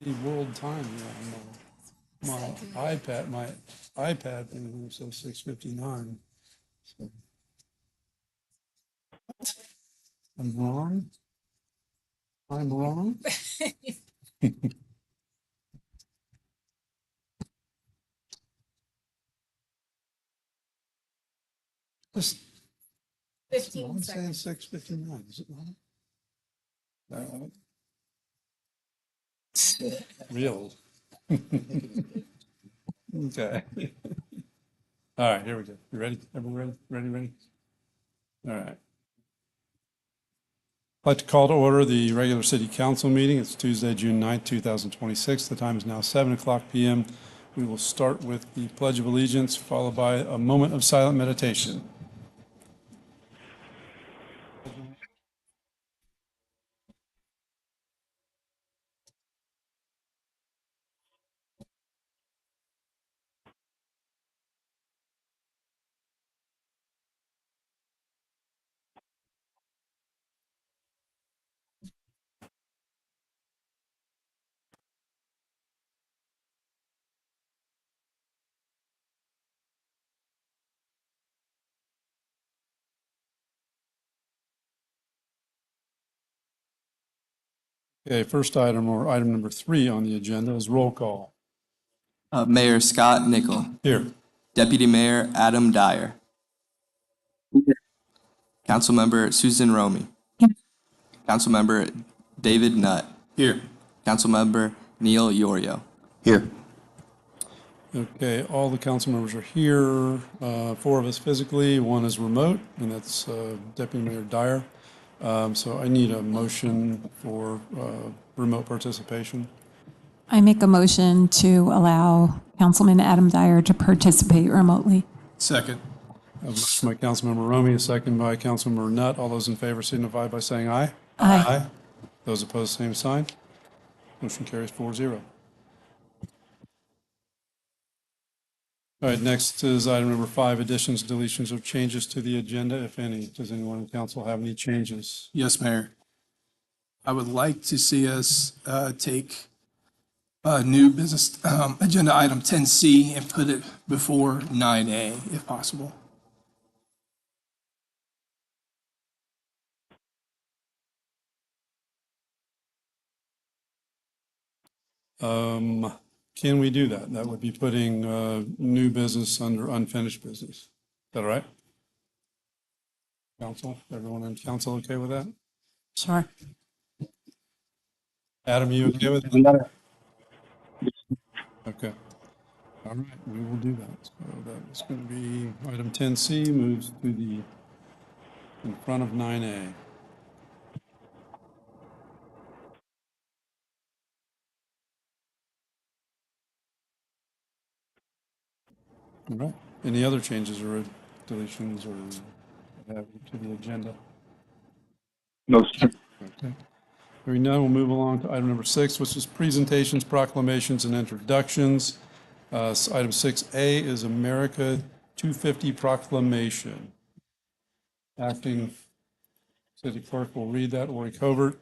The world time here on my iPad thing says 6:59. So I'm wrong. I'm wrong. Just, I'm 15 saying seconds. 6:59, is it not? Real. Okay. All right, here we go. You ready? Everyone ready? All right. I'd like to call to order the regular city council meeting. It's Tuesday, June 9th, 2026. The time is now 7:00 p.m. We will start with the Pledge of Allegiance, followed by a moment of silent meditation. Okay, first item, or item number 3 on the agenda, is roll call. Mayor Scott Nickel. Here. Deputy Mayor Adam Dyer. Councilmember Susan Romy. Councilmember David Nutt. Here. Councilmember Neil Yorio. Here. Okay, all the council members are here. 4 of us physically, 1 is remote, and that's Deputy Mayor Dyer. So I need a motion for remote participation. I make a motion to allow Councilman Adam Dyer to participate remotely. Second. A motion by Councilmember Romy, a second by Councilmember Nutt. All those in favor signify by saying aye. Aye. Those opposed, same sign. Motion carries 4-0. All right, next is item number 5, additions, deletions, or changes to the agenda, if any. Does anyone in council have any changes? Yes, Mayor. I would like to see us take new business agenda item 10C and put it before 9A if possible. Can we do that? That would be putting new business under unfinished business. Is that all right? Council, everyone in council okay with that? Sure. Adam, you okay with it? Okay. All right, we will do that. So that is going to be item 10C moves to the in front of 9A. All right. Any other changes or deletions or what have you to the agenda? No, sir. Okay. Hearing none, we'll move along to item number 6, which is presentations, proclamations, and introductions. Item 6A is America 250 proclamation. Acting City Clerk will read that, Lori Covert.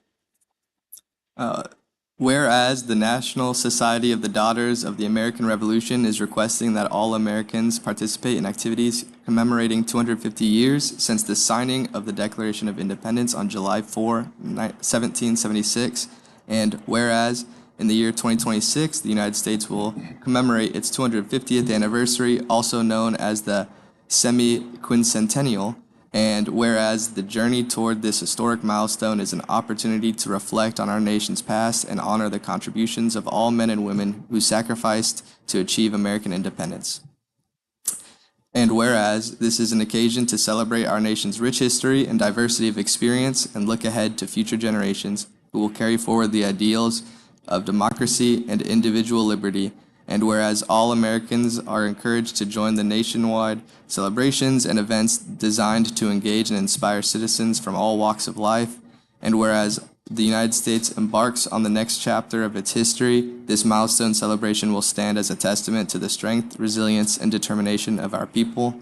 Whereas the National Society of the Daughters of the American Revolution is requesting that all Americans participate in activities commemorating 250 years since the signing of the Declaration of Independence on July 4, 1776, and whereas in the year 2026, the United States will commemorate its 250th anniversary, also known as the semi-quincentennial, and whereas the journey toward this historic milestone is an opportunity to reflect on our nation's past and honor the contributions of all men and women who sacrificed to achieve American independence. And whereas this is an occasion to celebrate our nation's rich history and diversity of experience and look ahead to future generations who will carry forward the ideals of democracy and individual liberty, and whereas all Americans are encouraged to join the nationwide celebrations and events designed to engage and inspire citizens from all walks of life, and whereas the United States embarks on the next chapter of its history, this milestone celebration will stand as a testament to the strength, resilience, and determination of our people.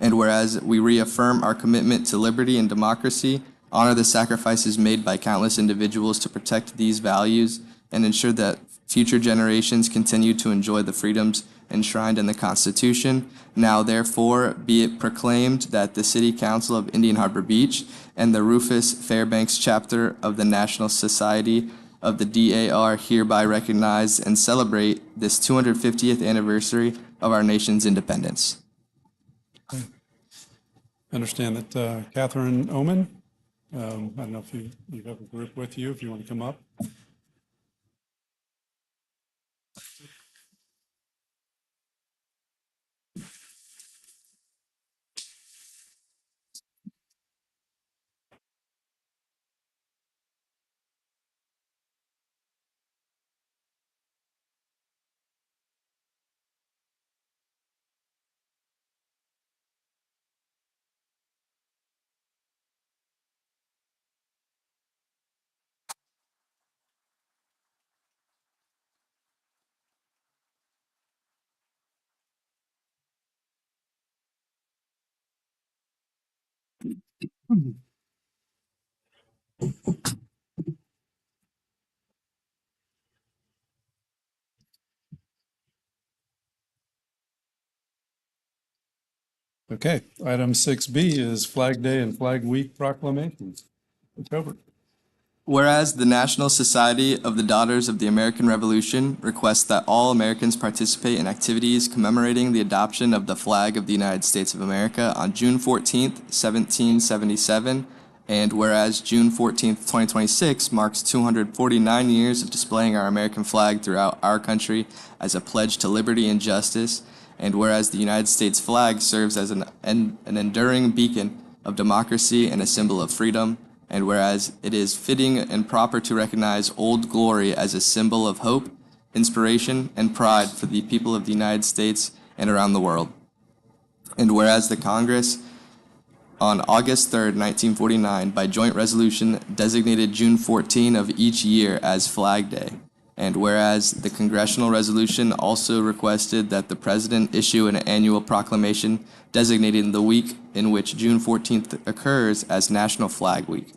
And whereas we reaffirm our commitment to liberty and democracy, honor the sacrifices made by countless individuals to protect these values, and ensure that future generations continue to enjoy the freedoms enshrined in the Constitution. Now therefore be it proclaimed that the City Council of Indian Harbor Beach and the Rufus Fairbanks chapter of the National Society of the DAR hereby recognize and celebrate this 250th anniversary of our nation's independence. Understand that Catherine Oman, I don't know if you have a group with you, if you want to come up. Okay, item 6B is Flag Day and Flag Week proclamations. October. Whereas the National Society of the Daughters of the American Revolution requests that all Americans participate in activities commemorating the adoption of the flag of the United States of America on June 14th, 1777, and whereas June 14th, 2026 marks 249 years of displaying our American flag throughout our country as a pledge to liberty and justice, and whereas the United States flag serves as an enduring beacon of democracy and a symbol of freedom, and whereas it is fitting and proper to recognize Old Glory as a symbol of hope, inspiration, and pride for the people of the United States and around the world. And whereas the Congress on August 3rd, 1949, by joint resolution designated June 14 of each year as Flag Day. And whereas the congressional resolution also requested that the President issue an annual proclamation designating the week in which June 14th occurs as National Flag Week.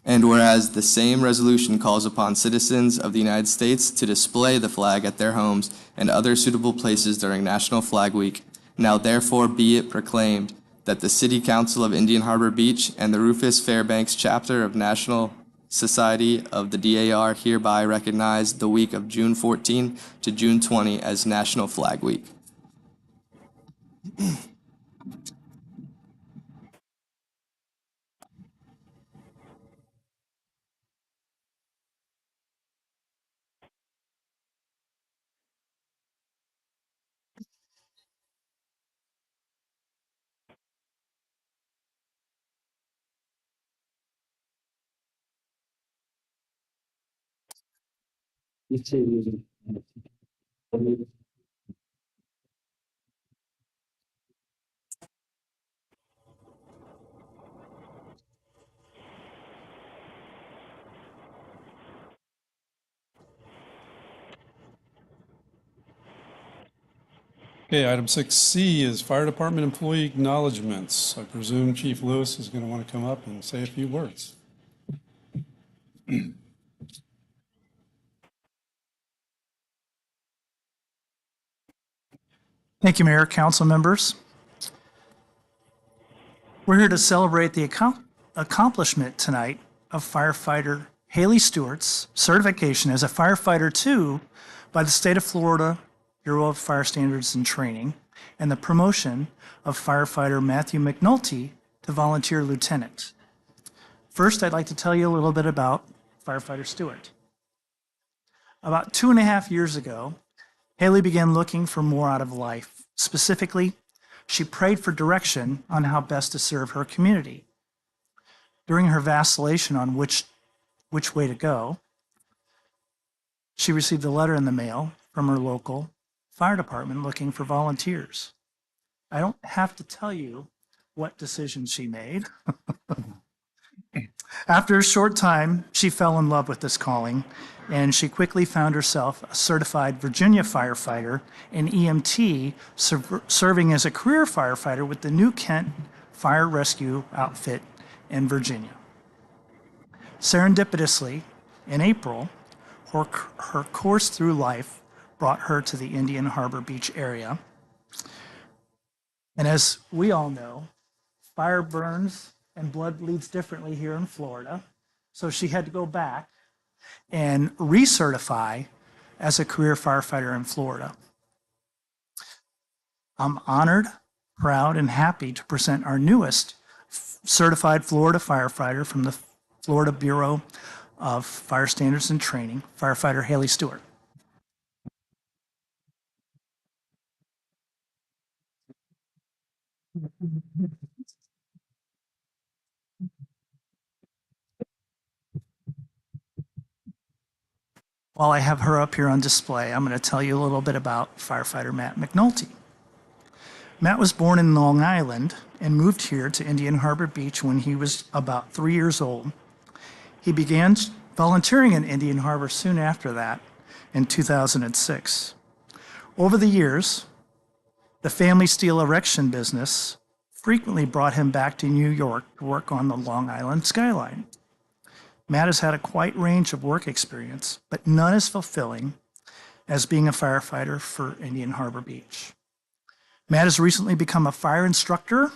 And whereas the same resolution calls upon citizens of the United States to display the flag at their homes and other suitable places during National Flag Week, now therefore be it proclaimed that the City Council of Indian Harbor Beach and the Rufus Fairbanks chapter of National Society of the DAR hereby recognize the week of June 14 to June 20 as National Flag Week. Okay, item 6C is Fire Department Employee Acknowledgements. I presume Chief Lewis is going to want to come up and say a few words. Thank you, Mayor, council members. We're here to celebrate the accomplishment tonight of firefighter Haley Stewart's certification as a firefighter 2 by the state of Florida Bureau of Fire Standards and Training, and the promotion of firefighter Matthew McNulty to volunteer lieutenant. First, I'd like to tell you a little bit about firefighter Stewart. About 2.5 years ago, Haley began looking for more out of life. Specifically, she prayed for direction on how best to serve her community. During her vacillation on which way to go, she received a letter in the mail from her local fire department looking for volunteers. I don't have to tell you what decision she made. After a short time, she fell in love with this calling, and she quickly found herself a certified Virginia firefighter and EMT, serving as a career firefighter with the New Kent Fire Rescue Outfit in Virginia. Serendipitously, In April, her course through life brought her to the Indian Harbor Beach area. And as we all know, fire burns and blood bleeds differently here in Florida. So she had to go back and recertify as a career firefighter in Florida. I'm honored, proud, and happy to present our newest certified Florida firefighter from the Florida Bureau of Fire Standards and Training, firefighter Haley Stewart. While I have her up here on display, I'm going to tell you a little bit about firefighter Matt McNulty. Matt was born in Long Island and moved here to Indian Harbor Beach when he was about 3 years old. He began volunteering in Indian Harbor soon after that in 2006. Over the years, the family steel erection business frequently brought him back to New York to work on the Long Island skyline. Matt has had a quite range of work experience, but none as fulfilling as being a firefighter for Indian Harbor Beach. Matt has recently become a fire instructor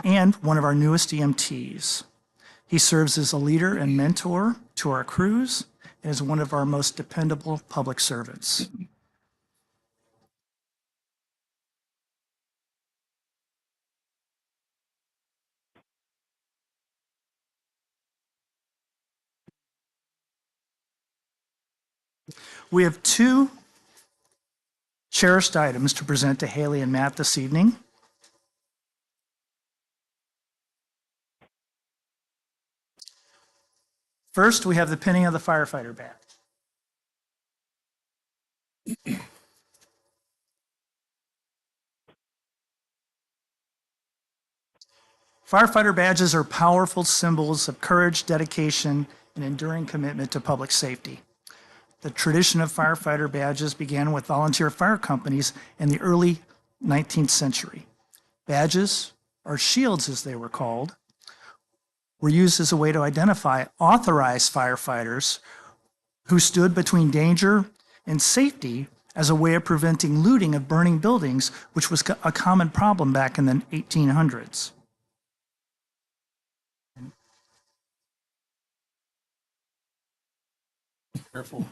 and one of our newest EMTs. He serves as a leader and mentor to our crews and is one of our most dependable public servants. We have two cherished items to present to Haley and Matt this evening. First, we have the pinning of the firefighter badge. Firefighter badges are powerful symbols of courage, dedication, and enduring commitment to public safety. The tradition of firefighter badges began with volunteer fire companies in the early 19th century. Badges, or shields as they were called, were used as a way to identify authorized firefighters who stood between danger and safety as a way of preventing looting of burning buildings, which was a common problem back in the 1800s. Careful.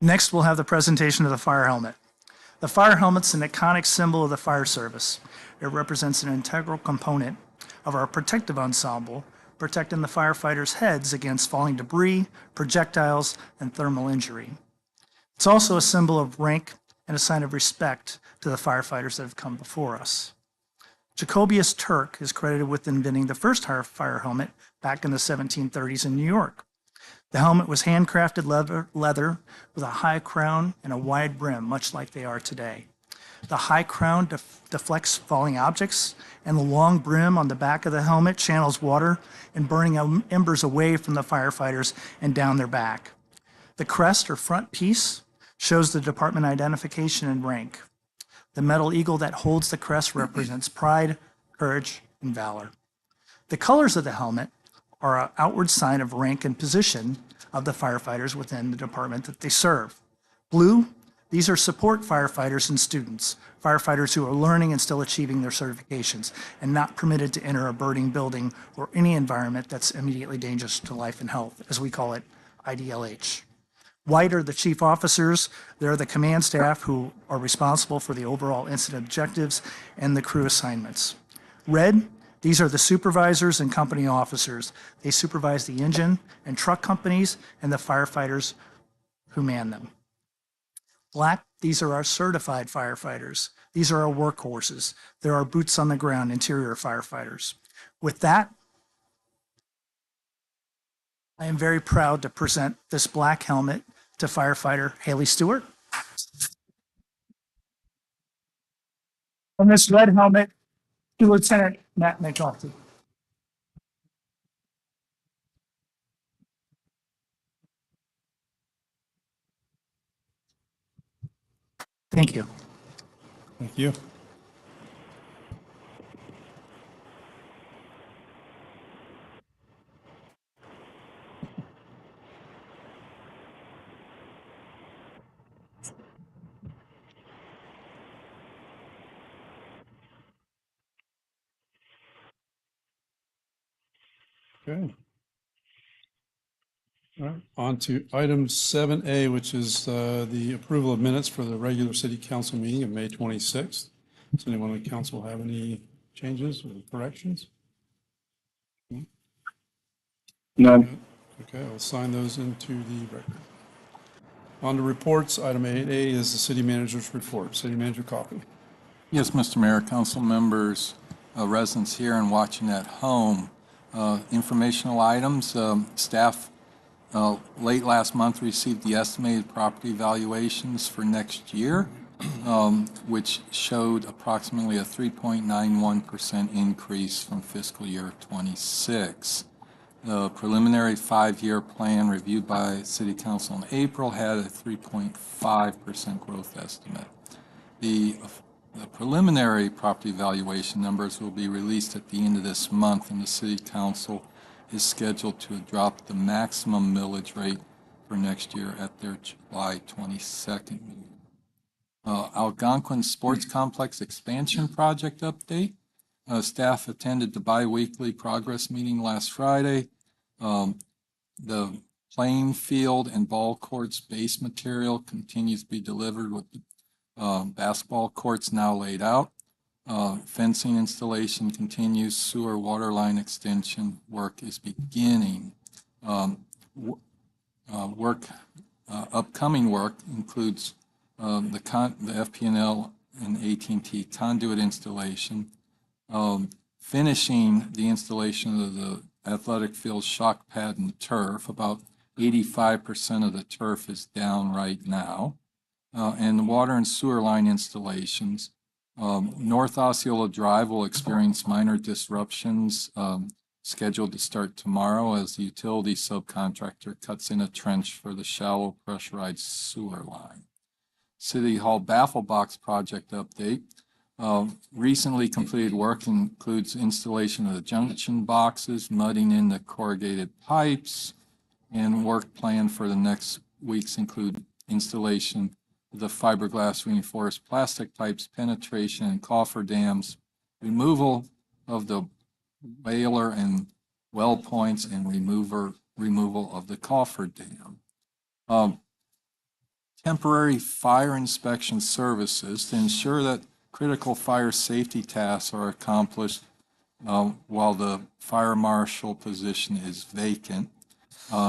Next, we'll have the presentation of the fire helmet. The fire helmet's an iconic symbol of the fire service. It represents an integral component of our protective ensemble, protecting the firefighters' heads against falling debris, projectiles, and thermal injury. It's also a symbol of rank and a sign of respect to the firefighters that have come before us. Jacobius Turk is credited with inventing the first fire helmet back in the 1730s in New York. The helmet was handcrafted leather with a high crown and a wide brim, much like they are today. The high crown deflects falling objects, and the long brim on the back of the helmet channels water and burning embers away from the firefighters and down their back. The crest or front piece shows the department identification and rank. The metal eagle that holds the crest represents pride, courage, and valor. The colors of the helmet are an outward sign of rank and position of the firefighters within the department that they serve. Blue, these are support firefighters and students, firefighters who are learning and still achieving their certifications and not permitted to enter a burning building or any environment that's immediately dangerous to life and health, as we call it, IDLH. White are the chief officers. They're the command staff who are responsible for the overall incident objectives and the crew assignments. Red, these are the supervisors and company officers. They supervise the engine and truck companies and the firefighters who man them. Black, these are our certified firefighters. These are our workhorses. They're our boots on the ground interior firefighters. With that, I am very proud to present this black helmet to firefighter Haley Stewart. And this red helmet to Lieutenant Matt McNulty. Thank you. Thank you. Okay. All right, on to item 7A, which is the approval of minutes for the regular city council meeting of May 26th. Does anyone on the council have any changes or corrections? None. Okay, I'll sign those into the record. On to reports, item 8A is the city manager's report. City Manager Coffey. Yes, Mr. Mayor, council members, residents here and watching at home. Informational items, staff late last month received the estimated property valuations for next year, which showed approximately a 3.91% increase from fiscal year '26. The preliminary 5-year plan reviewed by City Council in April had a 3.5% growth estimate. The preliminary property valuation numbers will be released at the end of this month, and the City Council is scheduled to adopt the maximum millage rate for next year at their July 22nd meeting. Algonquin Sports Complex Expansion Project update. Staff attended the biweekly progress meeting last Friday. The playing field and ball courts base material continues to be delivered with the basketball courts now laid out. Fencing installation continues. Sewer water line extension work is beginning. Upcoming work includes the FP&L and AT&T conduit installation, finishing the installation of the athletic field shock pad and turf. About 85% of the turf is down right now. And the water and sewer line installations. North Osceola Drive will experience minor disruptions scheduled to start tomorrow as the utility subcontractor cuts in a trench for the shallow pressurized sewer line. City Hall baffle box project update. Recently completed work includes installation of the junction boxes, mudding in the corrugated pipes, and work planned for the next weeks include installation of the fiberglass reinforced plastic pipes, penetration and cofferdams, removal of the whaler and well points, and removal of the cofferdam. Temporary fire inspection services to ensure that critical fire safety tasks are accomplished while the fire marshal position is vacant.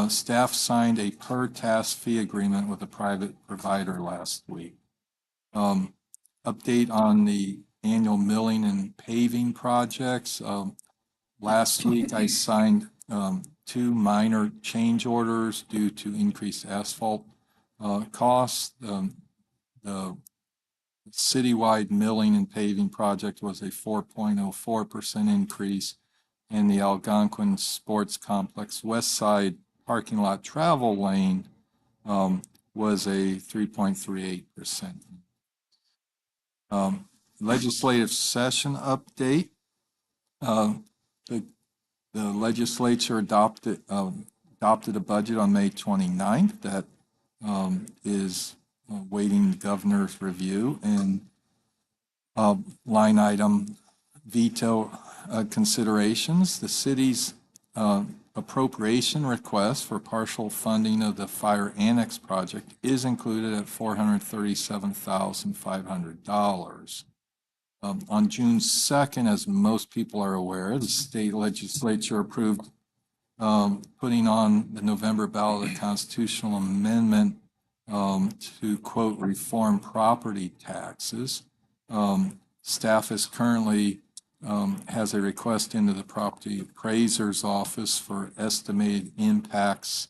Staff signed a per task fee agreement with a private provider last week. Update on the annual milling and paving projects. Last week I signed 2 minor change orders due to increased asphalt costs. The citywide milling and paving project was a 4.04% increase, and the Algonquin Sports Complex West Side parking lot travel lane was a 3.38%. Legislative session update. The legislature adopted a budget on May 29th that is awaiting the governor's review, and line item veto considerations. The city's appropriation request for partial funding of the fire annex project is included at $437,500. On June 2nd, as most people are aware, the state legislature approved putting on the November ballot a constitutional amendment to, quote, reform property taxes. Staff is currently has a request into the property appraiser's office for estimated impacts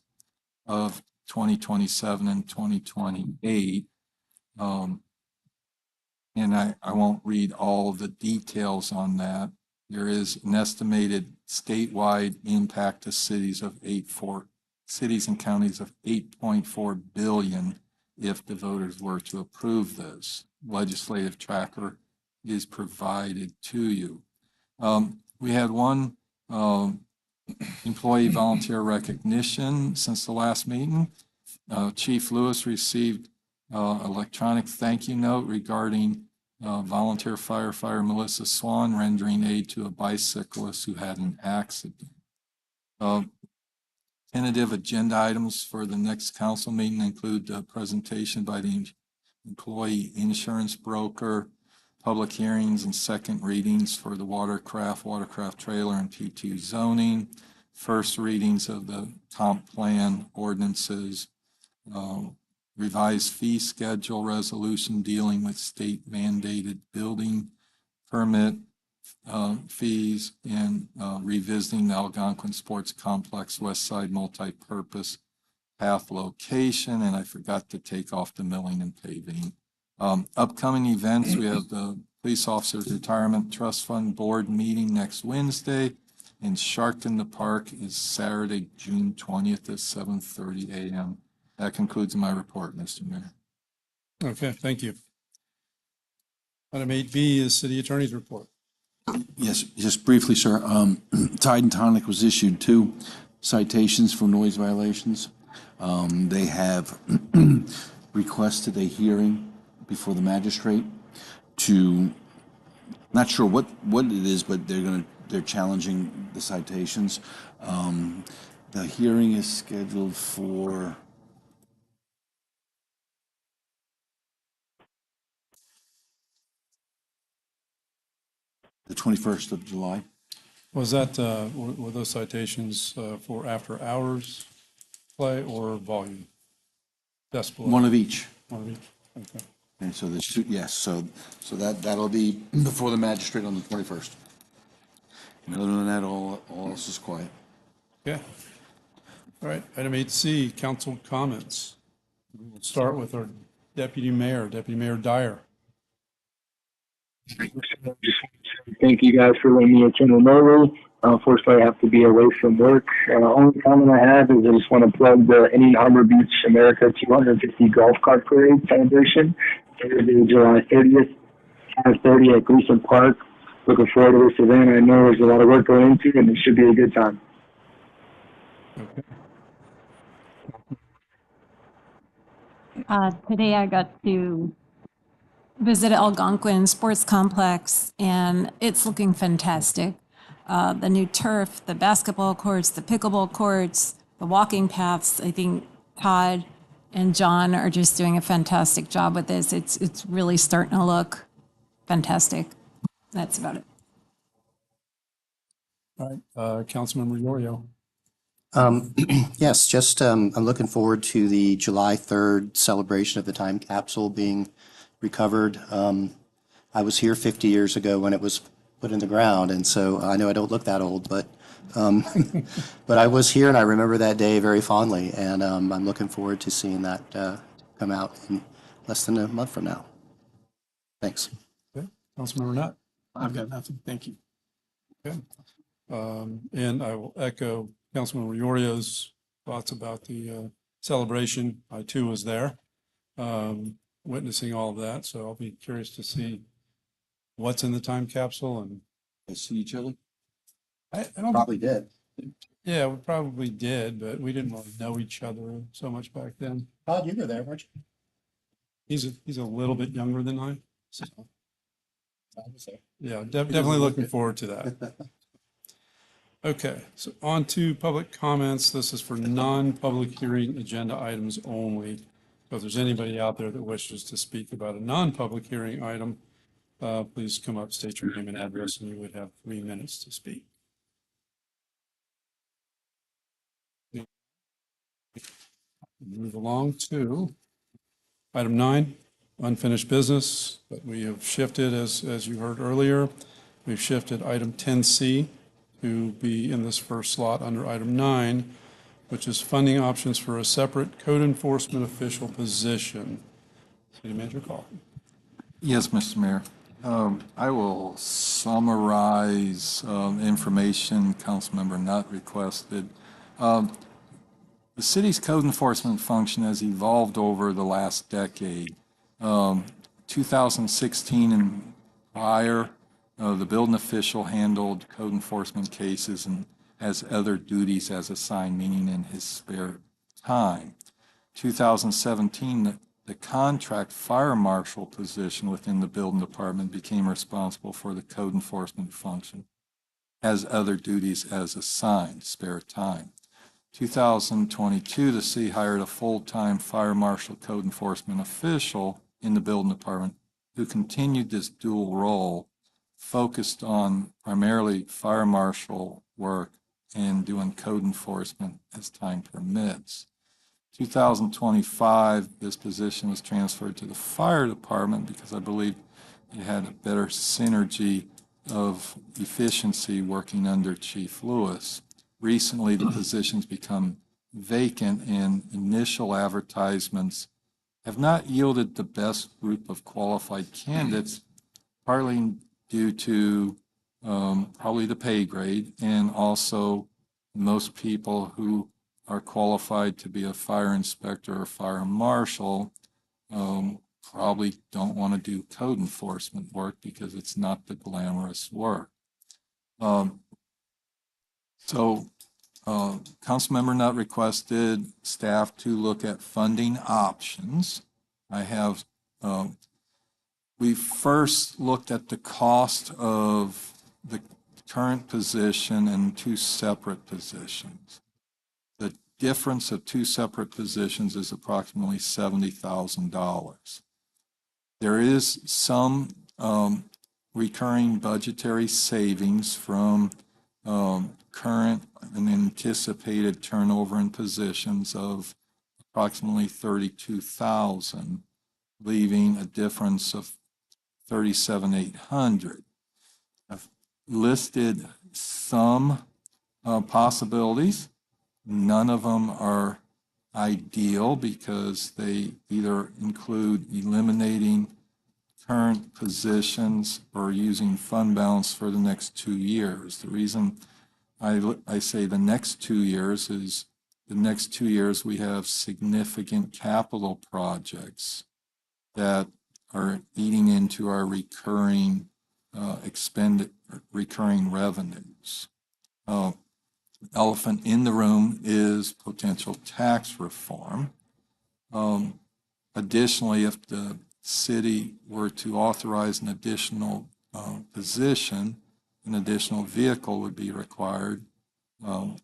of 2027 and 2028. And I won't read all of the details on that. There is an estimated statewide impact to cities and counties of $8.4 billion if the voters were to approve this. Legislative tracker is provided to you. We had one employee volunteer recognition since the last meeting. Chief Lewis received electronic thank you note regarding volunteer firefighter Melissa Swan rendering aid to a bicyclist who had an accident. Tentative agenda items for the next council meeting include a presentation by the employee insurance broker, public hearings and second readings for the watercraft trailer, and T2 zoning, first readings of the comp plan ordinances, revised fee schedule resolution dealing with state mandated building permit fees, and revisiting the Algonquin Sports Complex West Side multi-purpose path location, and I forgot to take off the milling and paving. Upcoming events, we have the Police Officers Retirement Trust Fund Board meeting next Wednesday, and Shark in the Park is Saturday, June 20th at 7:30 a.m. That concludes my report, Mr. Mayor. Okay, thank you. Item 8B is City Attorney's report. Yes, just briefly, sir. Tide and Tonic was issued 2 citations for noise violations. They have requested a hearing before the magistrate to, not sure what it is, but they're challenging the citations. The hearing is scheduled for the 21st of July. Was that, were those citations for after hours play or volume? Decibel? One of each. One of each, okay. And so there's 2, yes, so that'll be before the magistrate on the 21st. And other than that, all else is quiet. Okay. All right, item 8C, council comments. We will start with our Deputy Mayor Dyer. Thank you guys for letting me attend remotely. Unfortunately, I have to be away from work. Only comment I have is I just want to plug the Indian Harbor Beach America 250 Golf Cart Parade celebration. Thursday, July 30th, 5:30 at Gleason Park. Looking forward to this event. I know there's a lot of work going into it, and it should be a good time. Today I got to visit Algonquin Sports Complex, and it's looking fantastic. The new turf, the basketball courts, the pickleball courts, the walking paths. I think Todd and John are just doing a fantastic job with this. It's really starting to look fantastic. That's about it. All right, Councilmember Yorio. Yes, just I'm looking forward to the July 3rd celebration of the time capsule being recovered. I was here 50 years ago when it was put in the ground, and so I know I don't look that old, but but I was here and I remember that day very fondly, and I'm looking forward to seeing that come out in less than a month from now. Thanks. Okay, Councilmember Nutt. I've got nothing. Thank you. Okay. And I will echo Councilmember Yorio's thoughts about the celebration. I too was there, witnessing all of that. So I'll be curious to see what's in the time capsule. And I see each other. I don't, Probably did. yeah, we probably did, but we didn't really know each other so much back then. Todd, you were there, weren't you? He's a little bit younger than I. So, Todd was there. yeah, definitely looking forward to that. Okay, so on to public comments. This is for non-public hearing agenda items only. So if there's anybody out there that wishes to speak about a non-public hearing item, please come up, state your name and address, and you would have 3 minutes to speak. Move along to item 9, unfinished business, but we have shifted, as you heard earlier, we've shifted item 10C to be in this first slot under item 9, which is funding options for a separate code enforcement official position. City Manager Kaufman. Yes, Mr. Mayor. I will summarize information Councilmember Nutt requested. The city's code enforcement function has evolved over the last decade. 2016 and prior, the building official handled code enforcement cases and has other duties as assigned, meaning in his spare time. 2017, the contract fire marshal position within the building department became responsible for the code enforcement function, has other duties as assigned, spare time. 2022, the city hired a full-time fire marshal code enforcement official in the building department who continued this dual role, focused on primarily fire marshal work and doing code enforcement as time permits. 2025, this position was transferred to the fire department because I believe it had a better synergy of efficiency working under Chief Lewis. Recently, the position's become vacant and initial advertisements have not yielded the best group of qualified candidates, partly due to probably the pay grade, and also most people who are qualified to be a fire inspector or fire marshal probably don't want to do code enforcement work because it's not the glamorous work. Councilmember Nutt requested staff to look at funding options. We first looked at the cost of the current position and two separate positions. The difference of two separate positions is approximately $70,000. There is some recurring budgetary savings from current and anticipated turnover in positions of approximately 32,000, leaving a difference of 37,800. I've listed some possibilities. None of them are ideal because they either include eliminating current positions or using fund balance for the next 2 years. The reason I say the next 2 years is the next 2 years we have significant capital projects that are eating into our recurring recurring revenues. Elephant in the room is potential tax reform. Additionally, if the city were to authorize an additional position, an additional vehicle would be required.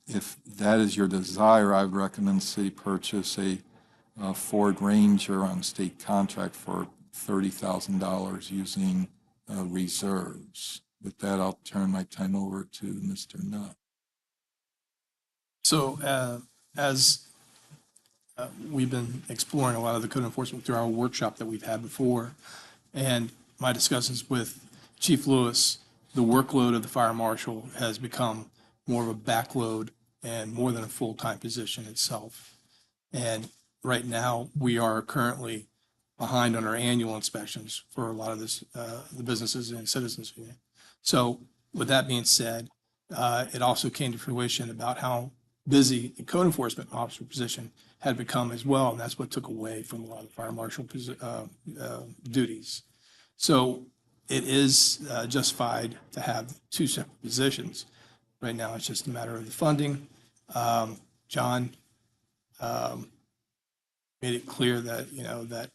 If that is your desire, I would recommend the city purchase a Ford Ranger on state contract for $30,000 using reserves. With that, I'll turn my time over to Mr. Nutt. So as we've been exploring a lot of the code enforcement through our workshop that we've had before, and my discussions with Chief Lewis, the workload of the fire marshal has become more of a backload and more than a full-time position itself. And right now, we are currently behind on our annual inspections for a lot of this, the businesses and citizens. So with that being said, it also came to fruition about how busy the code enforcement officer position had become as well, and that's what took away from a lot of the fire marshal duties. So it is justified to have two separate positions. Right now, it's just a matter of the funding. John made it clear that, that,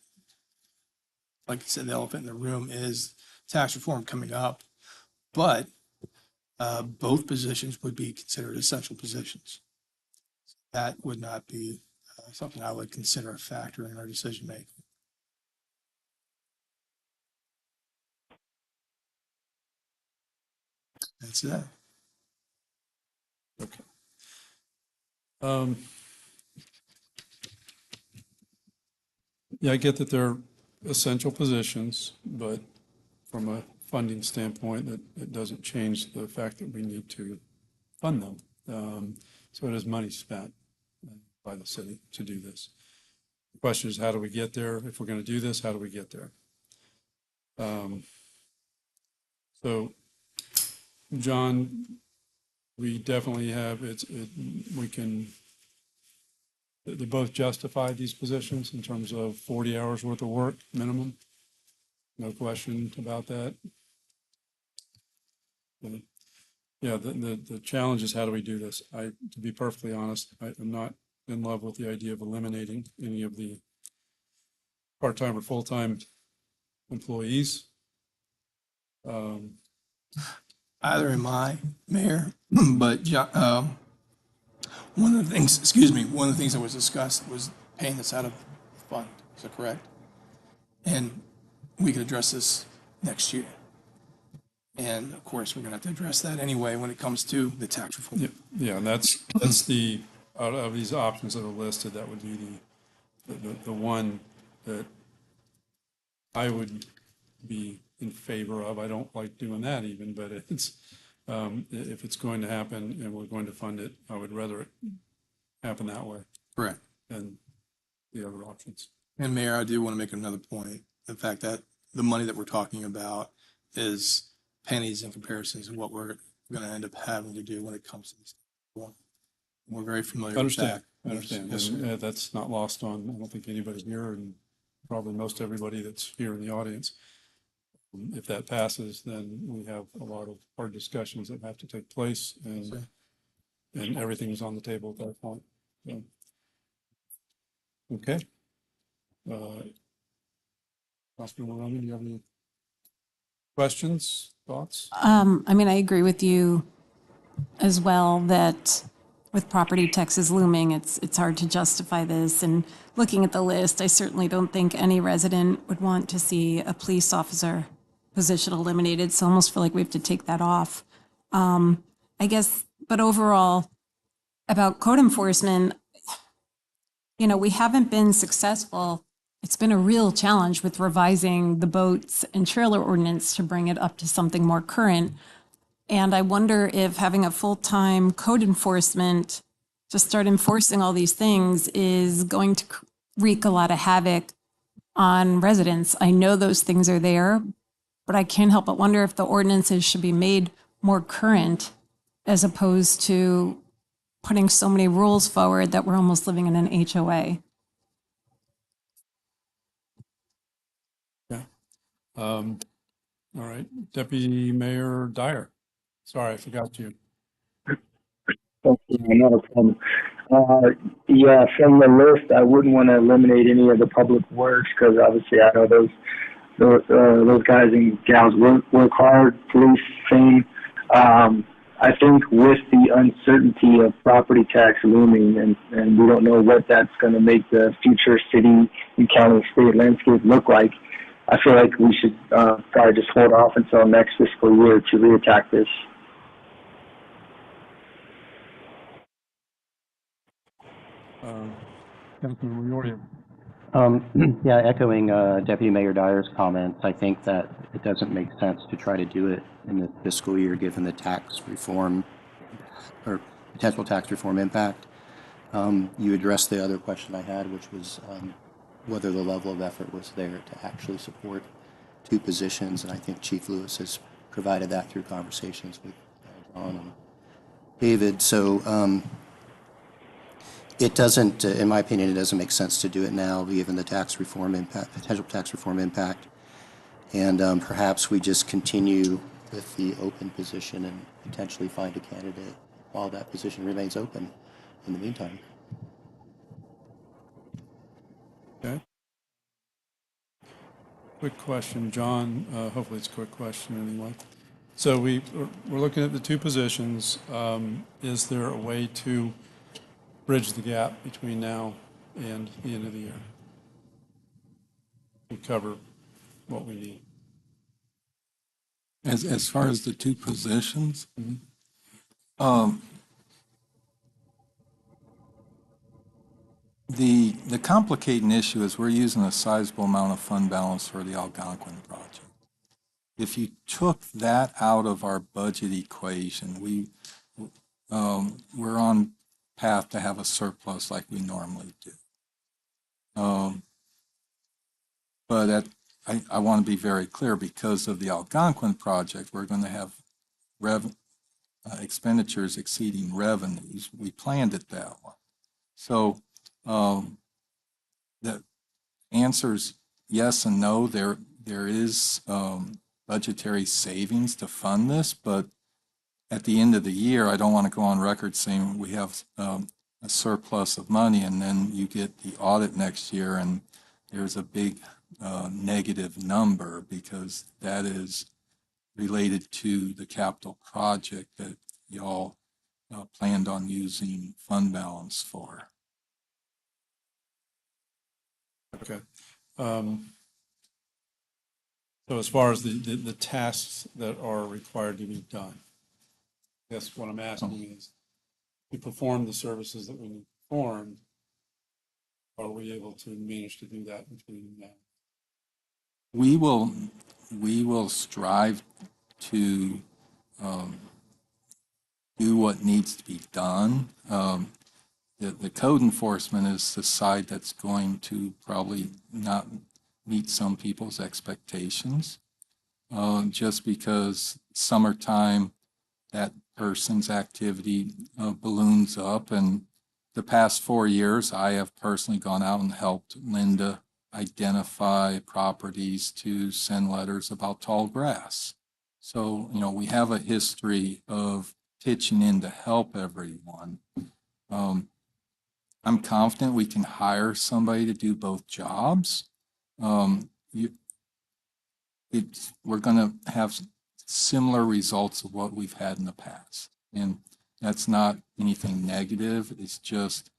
like I said, the elephant in the room is tax reform coming up, but both positions would be considered essential positions. That would not be something I would consider a factor in our decision making. That's it. Okay. Yeah, I get that they're essential positions, but from a funding standpoint, it doesn't change the fact that we need to fund them. So it is money spent by the city to do this. The question is, how do we get there? If we're going to do this, how do we get there? So, John, we definitely have we can they both justify these positions in terms of 40 hours worth of work minimum. No question about that. Yeah, the challenge is how do we do this? To be perfectly honest, I'm not in love with the idea of eliminating any of the part-time or full-time employees. Either am I, Mayor, but one of the things, one of the things that was discussed was paying this out of the fund. Is that correct? And we could address this next year. And of course, we're going to have to address that anyway when it comes to the tax reform. Yeah, and that's the, out of these options that are listed, that would be the one that I would be in favor of. I don't like doing that even, but it's, if it's going to happen and we're going to fund it, I would rather it happen that way Correct. than the other options. And Mayor, I do want to make another point. The fact that the money that we're talking about is pennies in comparisons of what we're going to end up having to do when it comes to this. We're very familiar with that. I understand. Yes, sir. And that's not lost on, I don't think anybody here, and probably most everybody that's here in the audience. If that passes, then we have a lot of hard discussions that have to take place, and everything is on the table at that point. So, okay. Councilman Roman, do you have any questions, thoughts? I mean, I agree with you as well that with property taxes looming, it's hard to justify this. And looking at the list, I certainly don't think any resident would want to see a police officer position eliminated. So I almost feel like we have to take that off. I guess, but overall, about code enforcement, you know, we haven't been successful. It's been a real challenge with revising the boats and trailer ordinance to bring it up to something more current. And I wonder if having a full-time code enforcement to start enforcing all these things is going to wreak a lot of havoc on residents. I know those things are there, but I can't help but wonder if the ordinances should be made more current as opposed to putting so many rules forward that we're almost living in an HOA. All right, Deputy Mayor Dyer. Sorry, I forgot you. Thank you, not a problem. Yeah, from the list, I wouldn't want to eliminate any of the public works because obviously I know those guys and gals work hard, police, same. I think with the uncertainty of property tax looming and we don't know what that's going to make the future city and county state landscape look like, I feel like we should probably just hold off until next fiscal year to reattack this. Councilman Riordan. Yeah, echoing Deputy Mayor Dyer's comments, I think that it doesn't make sense to try to do it in the fiscal year, given the tax reform or potential tax reform impact. You addressed the other question I had, which was whether the level of effort was there to actually support two positions, and I think Chief Lewis has provided that through conversations with John and David. So it doesn't, in my opinion, it doesn't make sense to do it now, given the tax reform impact, potential tax reform impact. And perhaps we just continue with the open position and potentially find a candidate while that position remains open in the meantime. Okay. Quick question, John. Hopefully it's a quick question anyway. So we're looking at the two positions. Is there a way to bridge the gap between now and the end of the year to cover what we need? As far as the two positions, the complicating issue is we're using a sizable amount of fund balance for the Algonquin project. If you took that out of our budget equation, we're on path to have a surplus like we normally do. But I want to be very clear, because of the Algonquin project, we're going to have expenditures exceeding revenues. We planned it that way. So Um, the answer's yes and no. There is budgetary savings to fund this, but at the end of the year, I don't want to go on record saying we have a surplus of money, and then you get the audit next year and there's a big negative number, because that is related to the capital project that y'all planned on using fund balance for. Okay. So as far as the tasks that are required to be done, I guess what I'm asking is, to perform the services that we need performed, are we able to manage to do that between now? We will strive to do what needs to be done. The code enforcement is the side that's going to probably not meet some people's expectations. Just because summertime, that person's activity balloons up. And the past 4 years, I have personally gone out and helped Linda identify properties to send letters about tall grass. So, we have a history of pitching in to help everyone. I'm confident we can hire somebody to do both jobs. We're going to have similar results of what we've had in the past. And that's not anything negative. It's just,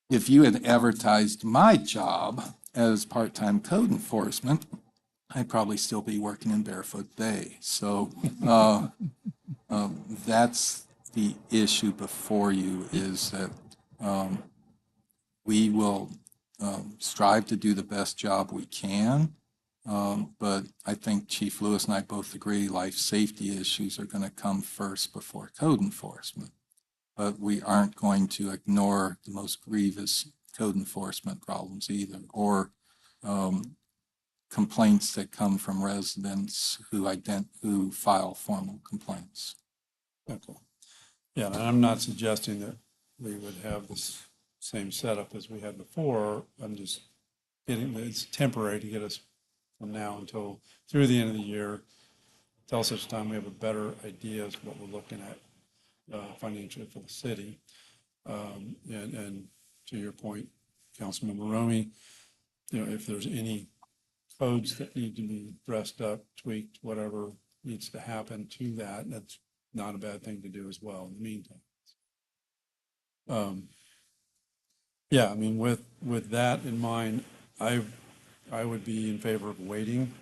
if you had advertised my job as part-time code enforcement, I'd probably still be working in Barefoot Bay. So that's the issue before you, is that we will strive to do the best job we can. But I think Chief Lewis and I both agree life safety issues are going to come first before code enforcement. But we aren't going to ignore the most grievous code enforcement problems either, or complaints that come from residents who file formal complaints. Okay. Yeah, and I'm not suggesting that we would have this same setup as we had before. I'm just it's temporary to get us from now until through the end of the year, till such time we have a better idea as what we're looking at financially for the city. And to your point, Councilmember Romy, if there's any codes that need to be dressed up, tweaked, whatever needs to happen to that, that's not a bad thing to do as well in the meantime. Yeah, I mean, with that in mind, I would be in favor of waiting.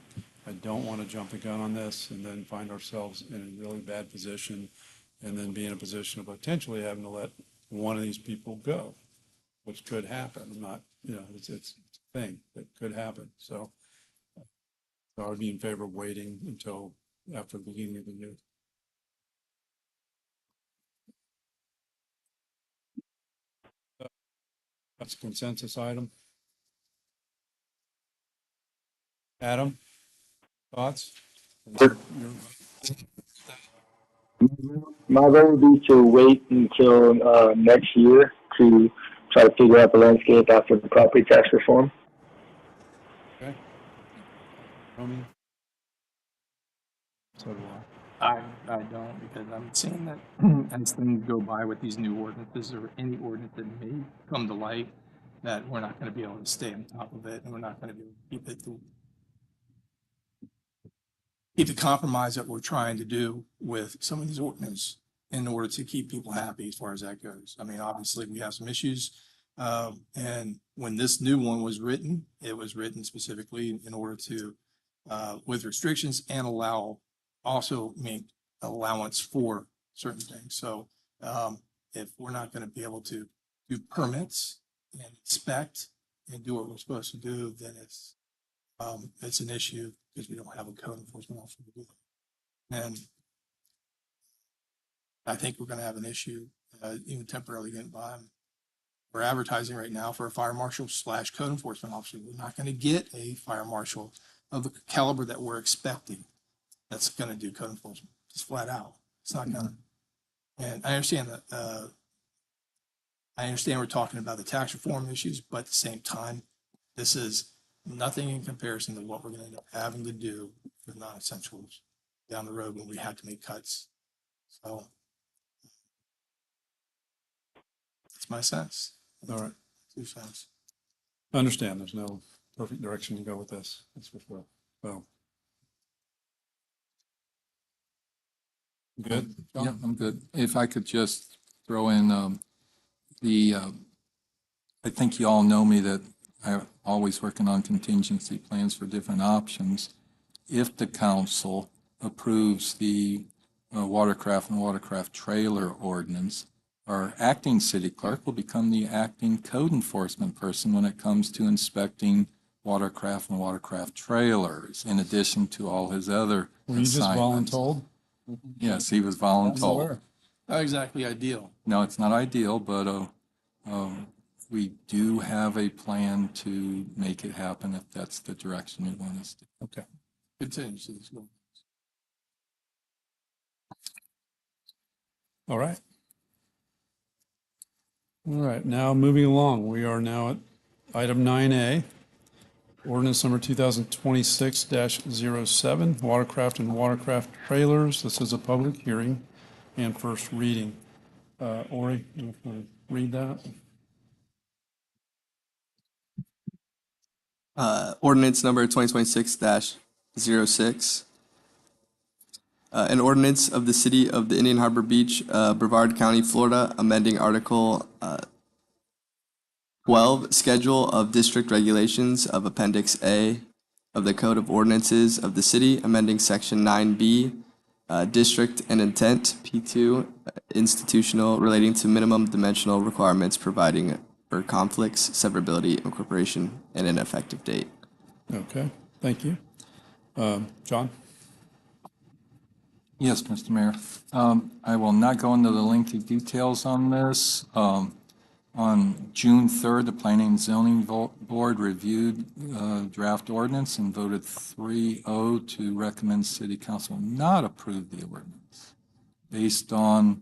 I don't want to jump the gun on this and then find ourselves in a really bad position, and then be in a position of potentially having to let one of these people go, which could happen. I'm not, it's a thing that could happen. So I would be in favor of waiting until after the beginning of the year. That's a consensus item. Adam, thoughts? My vote would be to wait until next year to try to figure out the landscape after the property tax reform. Okay. Romy? So do I don't, because I'm seeing that as things go by with these new ordinances, or any ordinance that may come to light, that we're not going to be able to stay on top of it, and we're not going to be able to keep the compromise that we're trying to do with some of these ordinances in order to keep people happy as far as that goes. I mean, obviously, we have some issues. And when this new one was written, it was written specifically in order to, with restrictions, and also make allowance for certain things. So if we're not going to be able to do permits and inspect and do what we're supposed to do, then it's an issue, because we don't have a code enforcement officer to do it. And I think we're going to have an issue, even temporarily getting by. We're advertising right now for a fire marshal / code enforcement officer. We're not going to get a fire marshal of the caliber that we're expecting that's going to do code enforcement, just flat out. It's not going to. And I understand that I understand we're talking about the tax reform issues, but at the same time, this is nothing in comparison to what we're going to end up having to do for non-essentials down the road when we have to make cuts. So that's my sense. All right. 2 cents. I understand there's no perfect direction to go with this. That's for sure. So. Good? John? Yeah, I'm good. If I could just throw in I think you all know me that I'm always working on contingency plans for different options. If the council approves the watercraft and watercraft trailer ordinance, our acting city clerk will become the acting code enforcement person when it comes to inspecting watercraft and watercraft trailers, in addition to all his other Were you just assignments. voluntold? Yes, he was voluntold. Not exactly ideal. No, it's not ideal, but we do have a plan to make it happen if that's the direction you want us to. Okay. Contingency is good. All right. All right, now moving along, we are now at item 9A, ordinance number 2026-07, watercraft and watercraft trailers. This is a public hearing and first reading. Ori, you want to read that? Ordinance number 2026-06. An ordinance of the City of the Indian Harbor Beach, Brevard County, Florida, amending Article 12, Schedule of District Regulations of Appendix A of the Code of Ordinances of the City, amending Section 9B, District and Intent, P2, institutional, relating to minimum dimensional requirements, providing for conflicts, severability, incorporation, and an effective date. Okay, thank you. John? Yes, Mr. Mayor. I will not go into the lengthy details on this. On June 3rd, the Planning and Zoning Board reviewed draft ordinance and voted 3-0 to recommend City Council not approve the ordinance based on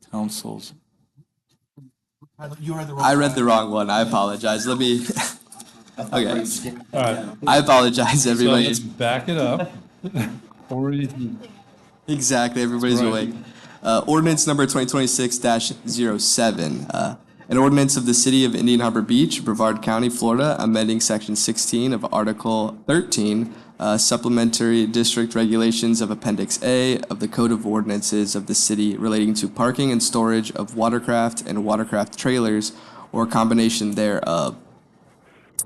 council's. I read the wrong one. I apologize. Let me. Okay. All right, I apologize, so everybody. let's back it up. Ori, Exactly, everybody's Right. awake. Ordinance number 2026-07. An ordinance of the City of Indian Harbor Beach, Brevard County, Florida, amending Section 16 of Article 13, supplementary district regulations of Appendix A of the Code of Ordinances of the city relating to parking and storage of watercraft and watercraft trailers or combination thereof.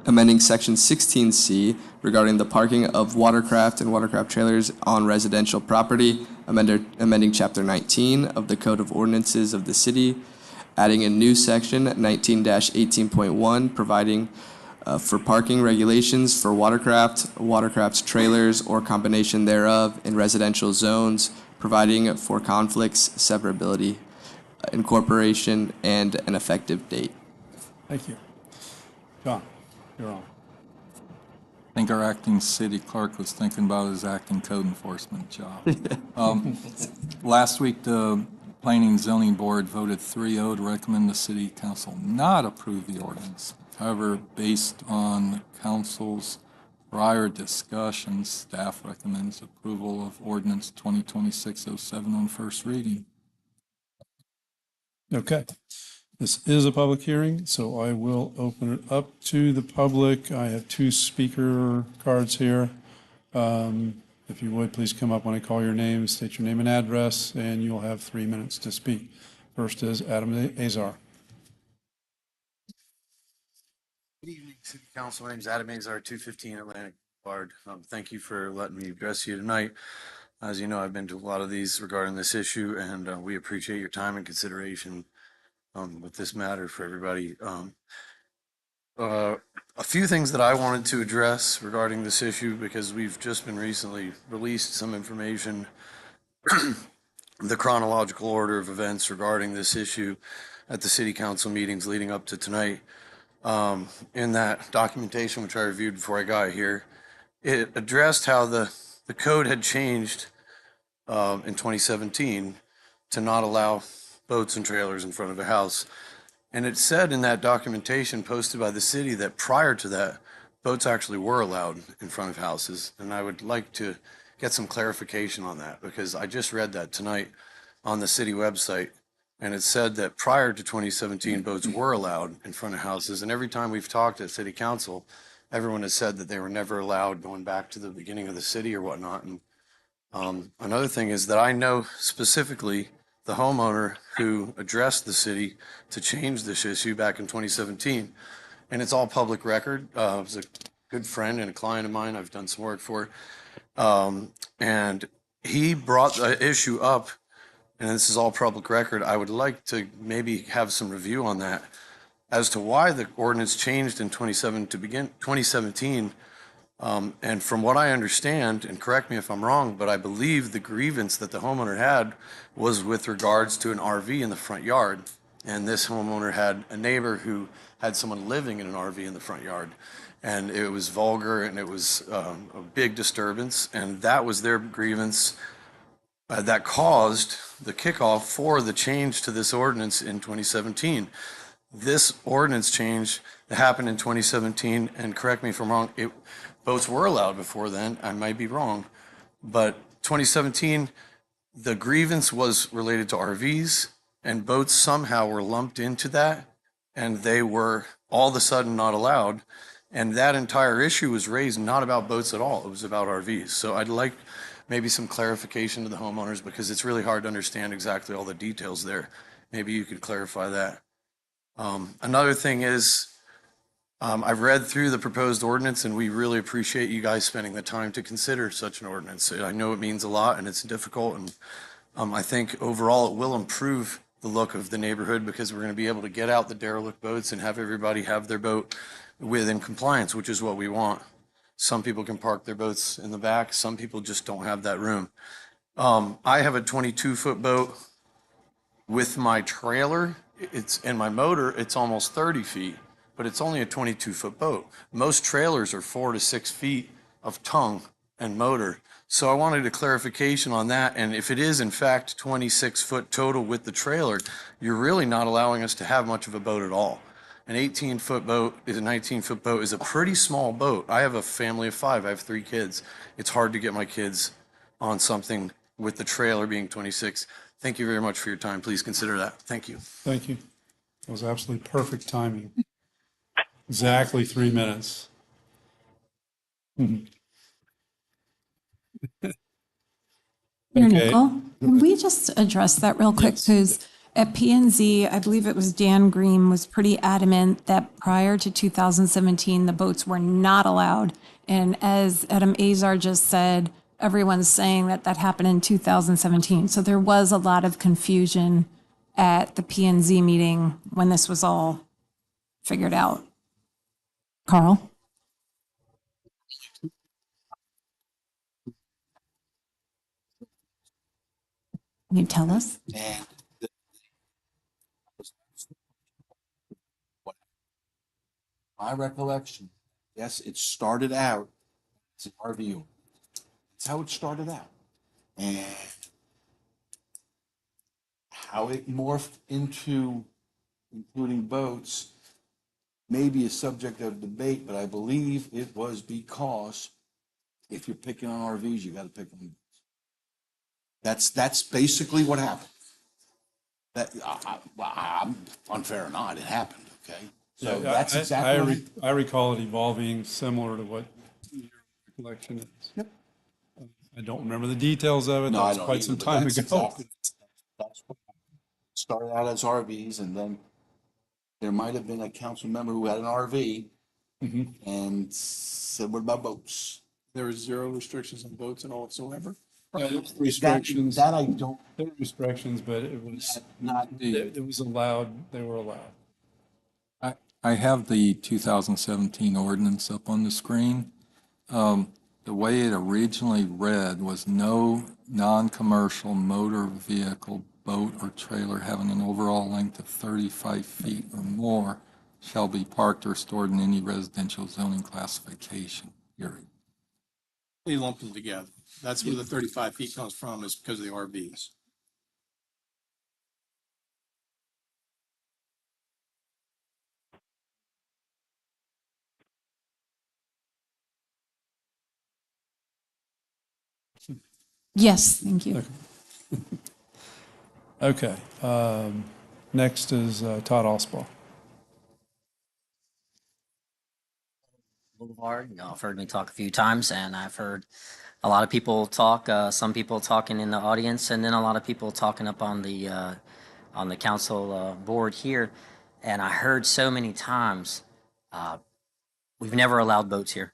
Amending Section 16C regarding the parking of watercraft and watercraft trailers on residential property, amending Chapter 19 of the Code of Ordinances of the city, adding a new section 19-18.1, providing for parking regulations for watercraft trailers or combination thereof in residential zones, providing for conflicts, severability, incorporation, and an effective date. thank you. John, you're on. I think our acting city clerk was thinking about his acting code enforcement job. Last week, the Planning and Zoning Board voted 3-0 to recommend the city council not approve the ordinance. However, based on council's prior discussions, staff recommends approval of ordinance 2026-07 on first reading. Okay. This is a public hearing, so I will open it up to the public. I have 2 speaker cards here. If you would, please come up when I call your name, state your name and address, and you'll have 3 minutes to speak. First is Adam Azar. Good evening, City Council. My name is Adam Azar, 215 Atlantic Boulevard. Thank you for letting me address you tonight. As you know, I've been to a lot of these regarding this issue, and we appreciate your time and consideration with this matter for everybody. A few things that I wanted to address regarding this issue, because we've just been recently released some information, the chronological order of events regarding this issue at the City Council meetings leading up to tonight. In that documentation, which I reviewed before I got here, it addressed how the code had changed in 2017 to not allow boats and trailers in front of a house. And it said in that documentation posted by the city that prior to that, boats actually were allowed in front of houses. And I would like to get some clarification on that because I just read that tonight on the city website. And it said that prior to 2017, boats were allowed in front of houses. And every time we've talked at city council, everyone has said that they were never allowed going back to the beginning of the city or whatnot. And another thing is that I know specifically the homeowner who addressed the city to change this issue back in 2017. And it's all public record. It was a good friend and a client of mine I've done some work for. And he brought the issue up, and this is all public record. I would like to maybe have some review on that as to why the ordinance changed in 2017. And from what I understand, and correct me if I'm wrong, but I believe the grievance that the homeowner had was with regards to an RV in the front yard. And this homeowner had a neighbor who had someone living in an RV in the front yard. And it was vulgar and it was a big disturbance. And that was their grievance that caused the kickoff for the change to this ordinance in 2017. This ordinance change that happened in 2017, and correct me if I'm wrong, boats were allowed before then. I might be wrong, but 2017, the grievance was related to RVs, and boats somehow were lumped into that, and they were all of a sudden not allowed. And that entire issue was raised not about boats at all. It was about RVs. So I'd like maybe some clarification to the homeowners because it's really hard to understand exactly all the details there. Maybe you could clarify that. Another thing is, I've read through the proposed ordinance and we really appreciate you guys spending the time to consider such an ordinance. I know it means a lot and it's difficult, and I think overall it will improve the look of the neighborhood because we're going to be able to get out the derelict boats and have everybody have their boat within compliance, which is what we want. Some people can park their boats in the back. Some people just don't have that room. I have a 22-foot boat with my trailer. And my motor, it's almost 30 feet, but it's only a 22-foot boat. Most trailers are 4 to 6 feet of tongue and motor. So I wanted a clarification on that. And if it is in fact 26-foot total with the trailer, you're really not allowing us to have much of a boat at all. An 18-foot boat is a 19-foot boat is a pretty small boat. I have a family of 5. I have 3 kids. It's hard to get my kids on something with the trailer being 26. Thank you very much for your time. Please consider that. Thank you. Thank you. That was absolutely perfect timing. Exactly 3 minutes. Mayor Okay. Nickel, can we just address that real quick? Because at P and Z, I believe it was Dan Green was pretty adamant that prior to 2017, the boats were not allowed. And as Adam Azar just said, everyone's saying that that happened in 2017. So there was a lot of confusion at the P and Z meeting when this was all figured out. Carl? Can you tell us? And my recollection, yes, it started out as an RV. That's how it started out. And how it morphed into including boats may be a subject of debate, but I believe it was because if you're picking on RVs, you got to pick on boats. That's basically what happened. That I'm unfair or not, it happened. Okay, so Yeah, that's exactly. I recall it evolving similar to what your recollection is. Yep. I don't remember the details of it. No, That I was don't quite either, some but time that's ago. exactly- that's what started out as RVs, and then there might have been a council member who had an RV and said, "What about boats?" There were 0 restrictions on boats and all whatsoever. Restrictions. That I don't. There were restrictions, but it was, Not it was allowed, they were allowed. I have the 2017 ordinance up on the screen. The way it originally read was no non-commercial motor vehicle, boat, or trailer having an overall length of 35 feet or more shall be parked or stored in any residential zoning classification, period. They lumped them together. That's where the 35 feet comes from, is because of the RVs. Yes, thank you. Okay. Next is Todd Osbaugh. Boulevard. You know, I've heard me talk a few times, and I've heard a lot of people talk. Some people talking in the audience, and then a lot of people talking up on the council board here. And I heard so many times, we've never allowed boats here.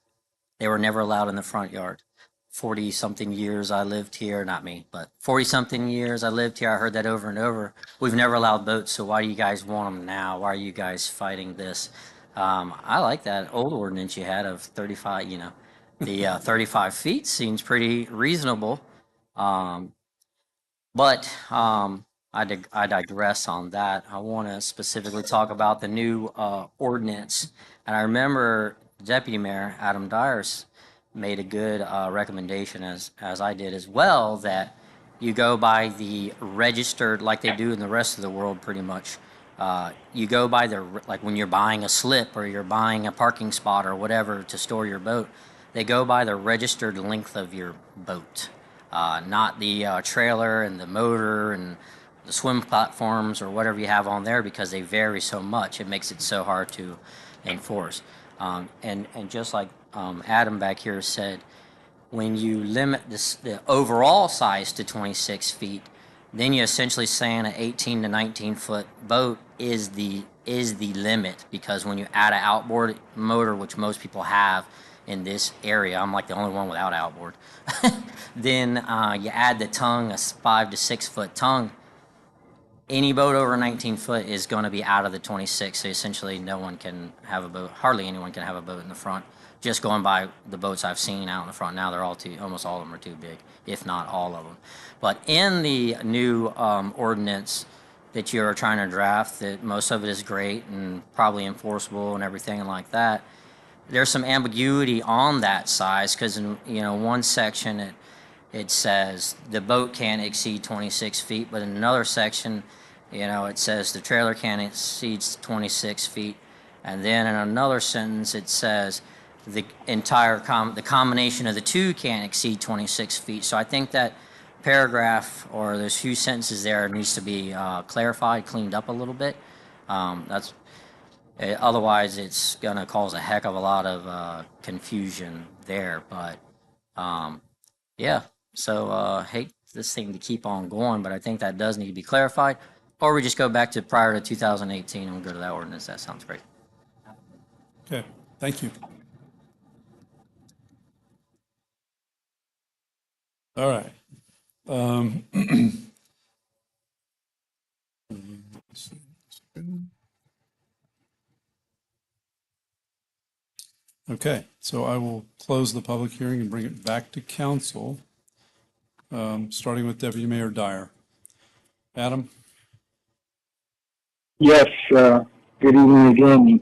They were never allowed in the front yard. 40 something years I lived here, not me, but 40 something years I lived here. I heard that over and over. We've never allowed boats, so why do you guys want them now? Why are you guys fighting this? I like that old ordinance you had of 35, you know, the 35 feet seems pretty reasonable. I digress on that. I want to specifically talk about the new ordinance. And I remember Deputy Mayor Adam Dyers made a good recommendation, as I did as well, that you go by the registered, like they do in the rest of the world pretty much. You go by the, like when you're buying a slip or you're buying a parking spot or whatever to store your boat, they go by the registered length of your boat, not the trailer and the motor and the swim platforms or whatever you have on there, because they vary so much. It makes it so hard to enforce. And just like Adam back here said, when you limit the overall size to 26 feet, then you're essentially saying an 18 to 19 foot boat is the limit, because when you add an outboard motor, which most people have in this area, I'm like the only one without outboard, then you add the tongue, a 5 to 6 foot tongue, any boat over 19 foot is going to be out of the 26. So essentially no one can have a boat, hardly anyone can have a boat in the front. Just going by the boats I've seen out in the front now, they're all almost all of them are too big, if not all of them. But in the new ordinance that you're trying to draft, that most of it is great and probably enforceable and everything like that, there's some ambiguity on that size, because in one section it says the boat can't exceed 26 feet, but in another section, it says the trailer can't exceed 26 feet. And then in another sentence, it says the the combination of the two can't exceed 26 feet. So I think that paragraph, or those few sentences there, needs to be clarified, cleaned up a little bit. Otherwise, it's going to cause a heck of a lot of confusion there. But yeah. So hate this thing to keep on going, but I think that does need to be clarified. Or we just go back to prior to 2018 and we go to that ordinance. That sounds great. Okay, thank you. All right. Okay, so I will close the public hearing and bring it back to council, starting with Deputy Mayor Dyer. Adam? Yes, good evening again.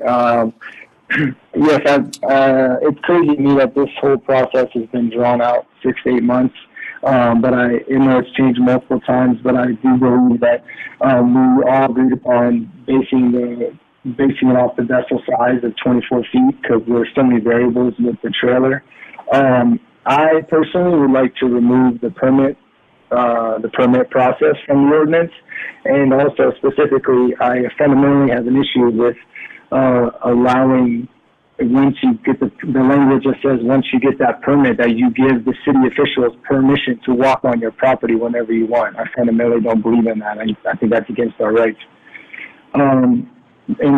Yes, it's crazy to me that this whole process has been drawn out 6 to 8 months. But I know it's changed multiple times, but I do believe that we all agreed upon basing it off the vessel size of 24 feet, because there's so many variables with the trailer. I personally would like to remove the permit process from the ordinance, and also specifically, I fundamentally have an issue with allowing, once you get the language that says once you get that permit, that you give the city officials permission to walk on your property whenever you want. I fundamentally don't believe in that. I think that's against our rights. And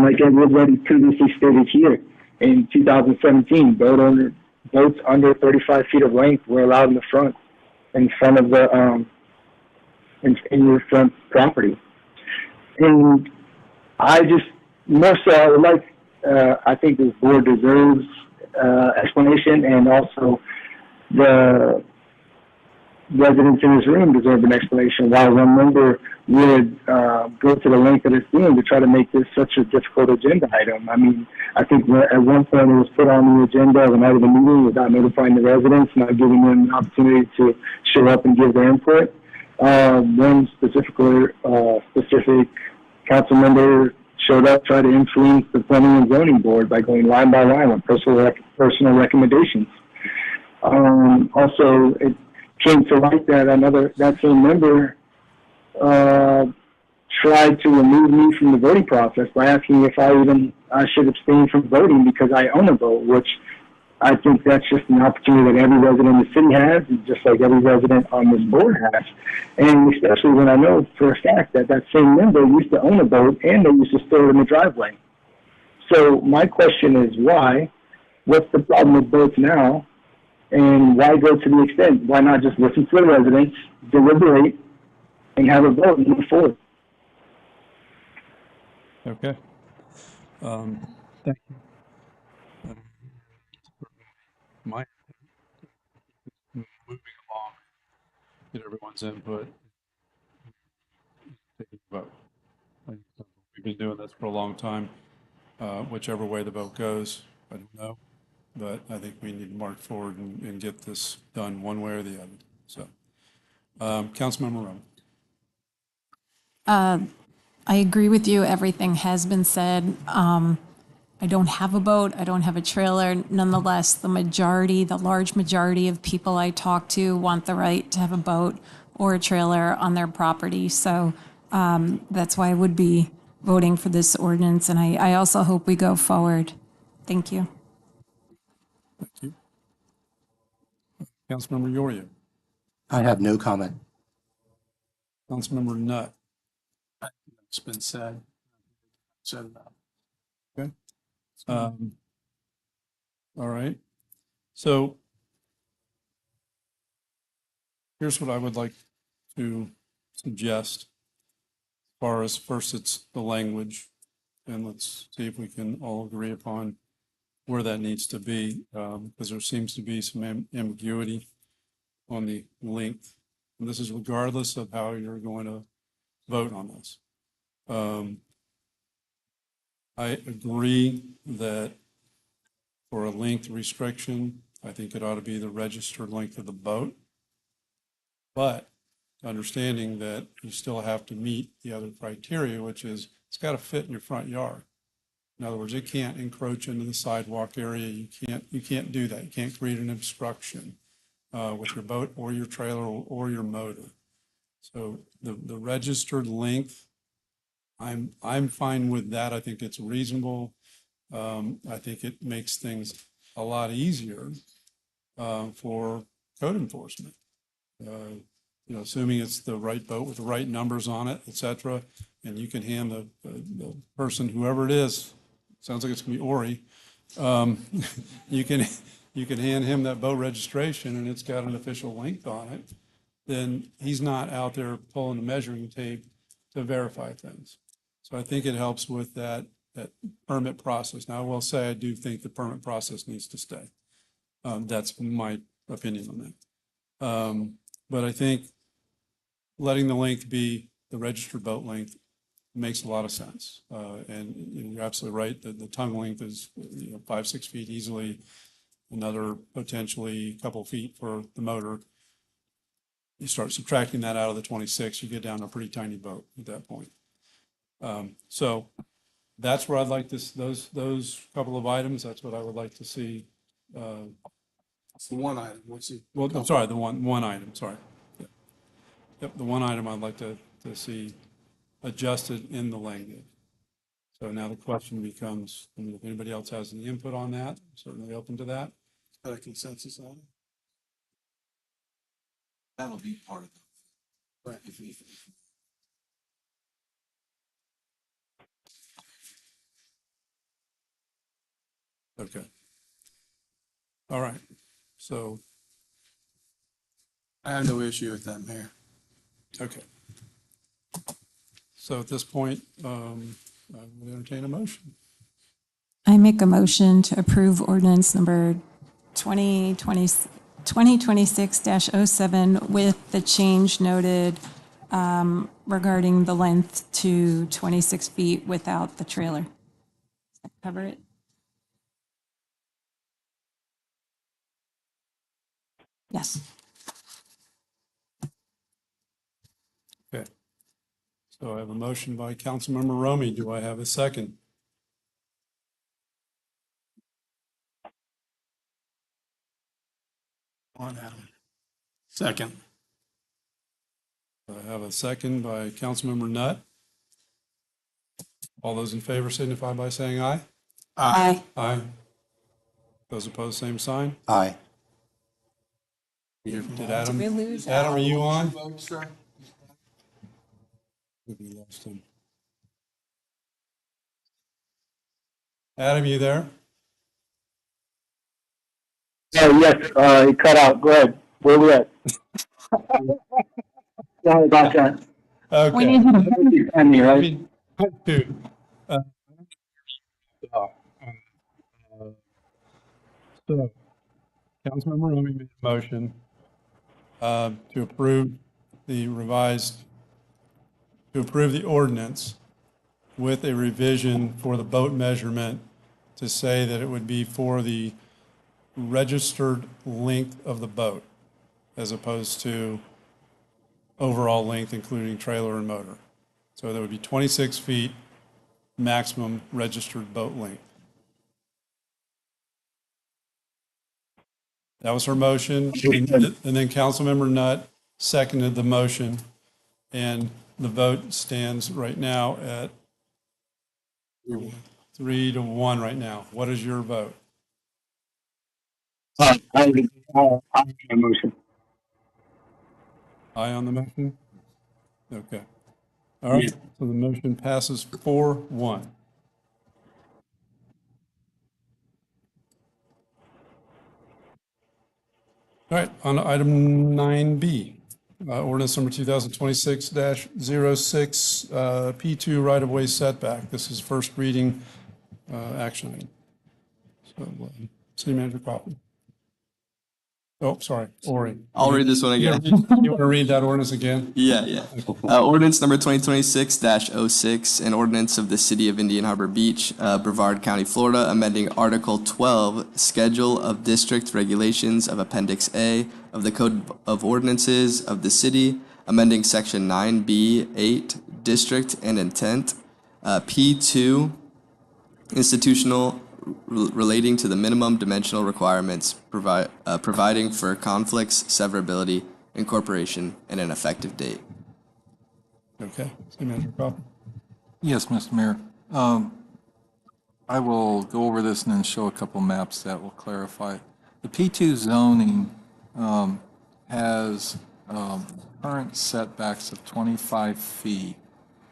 like it was already previously stated here, in 2017, boats under 35 feet of length were allowed in the front, in front of the in your front property. And I just, more so, I would like, I think this board deserves explanation, and also the residents in this room deserve an explanation why one member would go to the length that it's doing to try to make this such a difficult agenda item. I mean, I think at one point it was put on the agenda the night of the meeting without notifying the residents, not giving them an opportunity to show up and give their input. One specific council member showed up, tried to influence the planning and zoning board by going line by line with personal recommendations. Also, it came to light that that same member tried to remove me from the voting process by asking if I should abstain from voting because I own a vote, which I think that's just an opportunity that every resident in the city has, just like every resident on this board has. And especially when I know for a fact that that same member used to own a boat and they used to store it in the driveway. So my question is why? What's the problem with boats now? And why go to the extent? Why not just listen to the residents, deliberate, and have a vote and move forward? Okay. Thank you. Mike, moving along, get everyone's input, take a vote. We've been doing this for a long time. Whichever way the vote goes, I don't know. But I think we need to march forward and get this done one way or the other. So, Councilmember Rowe. I agree with you. Everything has been said. I don't have a boat. I don't have a trailer. Nonetheless, the large majority of people I talk to want the right to have a boat or a trailer on their property. So that's why I would be voting for this ordinance. And I also hope we go forward. Thank you. Thank you. Councilmember Yoria. I have no comment. Councilmember Nutt. It's been said enough. Okay. All right. So here's what I would like to suggest. As far as first, it's the language, and let's see if we can all agree upon where that needs to be, because there seems to be some ambiguity on the length. And this is regardless of how you're going to vote on this. I agree that for a length restriction, I think it ought to be the registered length of the boat. But understanding that you still have to meet the other criteria, which is it's got to fit in your front yard. In other words, it can't encroach into the sidewalk area. You can't do that. You can't create an obstruction with your boat or your trailer or your motor. So the registered length, I'm fine with that. I think it's reasonable. I think it makes things a lot easier for code enforcement. Assuming it's the right boat with the right numbers on it, et cetera, and you can hand the person, whoever it is, sounds like it's gonna be Ori, you can hand him that boat registration and it's got an official length on it, then he's not out there pulling the measuring tape to verify things. So I think it helps with that permit process. Now, I will say I do think the permit process needs to stay. That's my opinion on that. But I think letting the length be the registered boat length makes a lot of sense. And you're absolutely right that the tongue length is 5-6 feet easily, another potentially a couple feet for the motor. You start subtracting that out of the 26, you get down to a pretty tiny boat at that point. So that's where I'd like those couple of items. That's what I would like to see. It's the one item. Well, I'm sorry, the one item, sorry. Yep, the one item I'd like to see adjusted in the language. So now the question becomes, if anybody else has any input on that, I'm certainly open to that. Got a consensus on it? That'll be part of the. Right. Okay. All right. So. I have no issue with that, Mayor. Okay. So at this point, I would entertain a motion. I make a motion to approve ordinance number 2026-07 with the change noted regarding the length to 26 feet without the trailer. Does that cover it? Yes. Okay. So I have a motion by Councilmember Romy. Do I have a second? On Adam. Second. I have a second by Councilmember Nutt. All those in favor signify by saying aye. Aye. Aye. Those opposed, same sign. Aye. Did Adam? we lose Adam, are you on? Vote, sir? We lost him. Adam, you there? Yes, it cut out. Go ahead. Where we at? Sorry about that. Okay. We need you to You find me, Let right? me- two. So, Councilmember Remy made a motion to approve the ordinance with a revision for the boat measurement to say that it would be for the registered length of the boat as opposed to overall length, including trailer and motor. So there would be 26 feet maximum registered boat length. That was her motion. And then Councilmember Nutt seconded the motion. And the vote stands right now at 3-1 right now. What is your vote? I motion. Aye on the motion? Okay. All right, so the motion passes 4-1. All right, on to item 9B, ordinance number 2026-06, P2 right-of-way setback. This is first reading action item. So, City Manager Kaufman. Oh, sorry, Ori. I'll read this one again. You want to read that ordinance again? Yeah. Ordinance number 2026-06, an ordinance of the City of Indian Harbor Beach, Brevard County, Florida, amending Article 12, Schedule of District Regulations of Appendix A of the Code of Ordinances of the City, amending Section 9B8, District and Intent, P2, Institutional relating to the minimum dimensional requirements, providing for conflicts, severability, incorporation, and an effective date. Okay, City Manager Kaufman. Yes, Mr. Mayor. I will go over this and then show a couple maps that will clarify. The P2 zoning has current setbacks of 25 feet,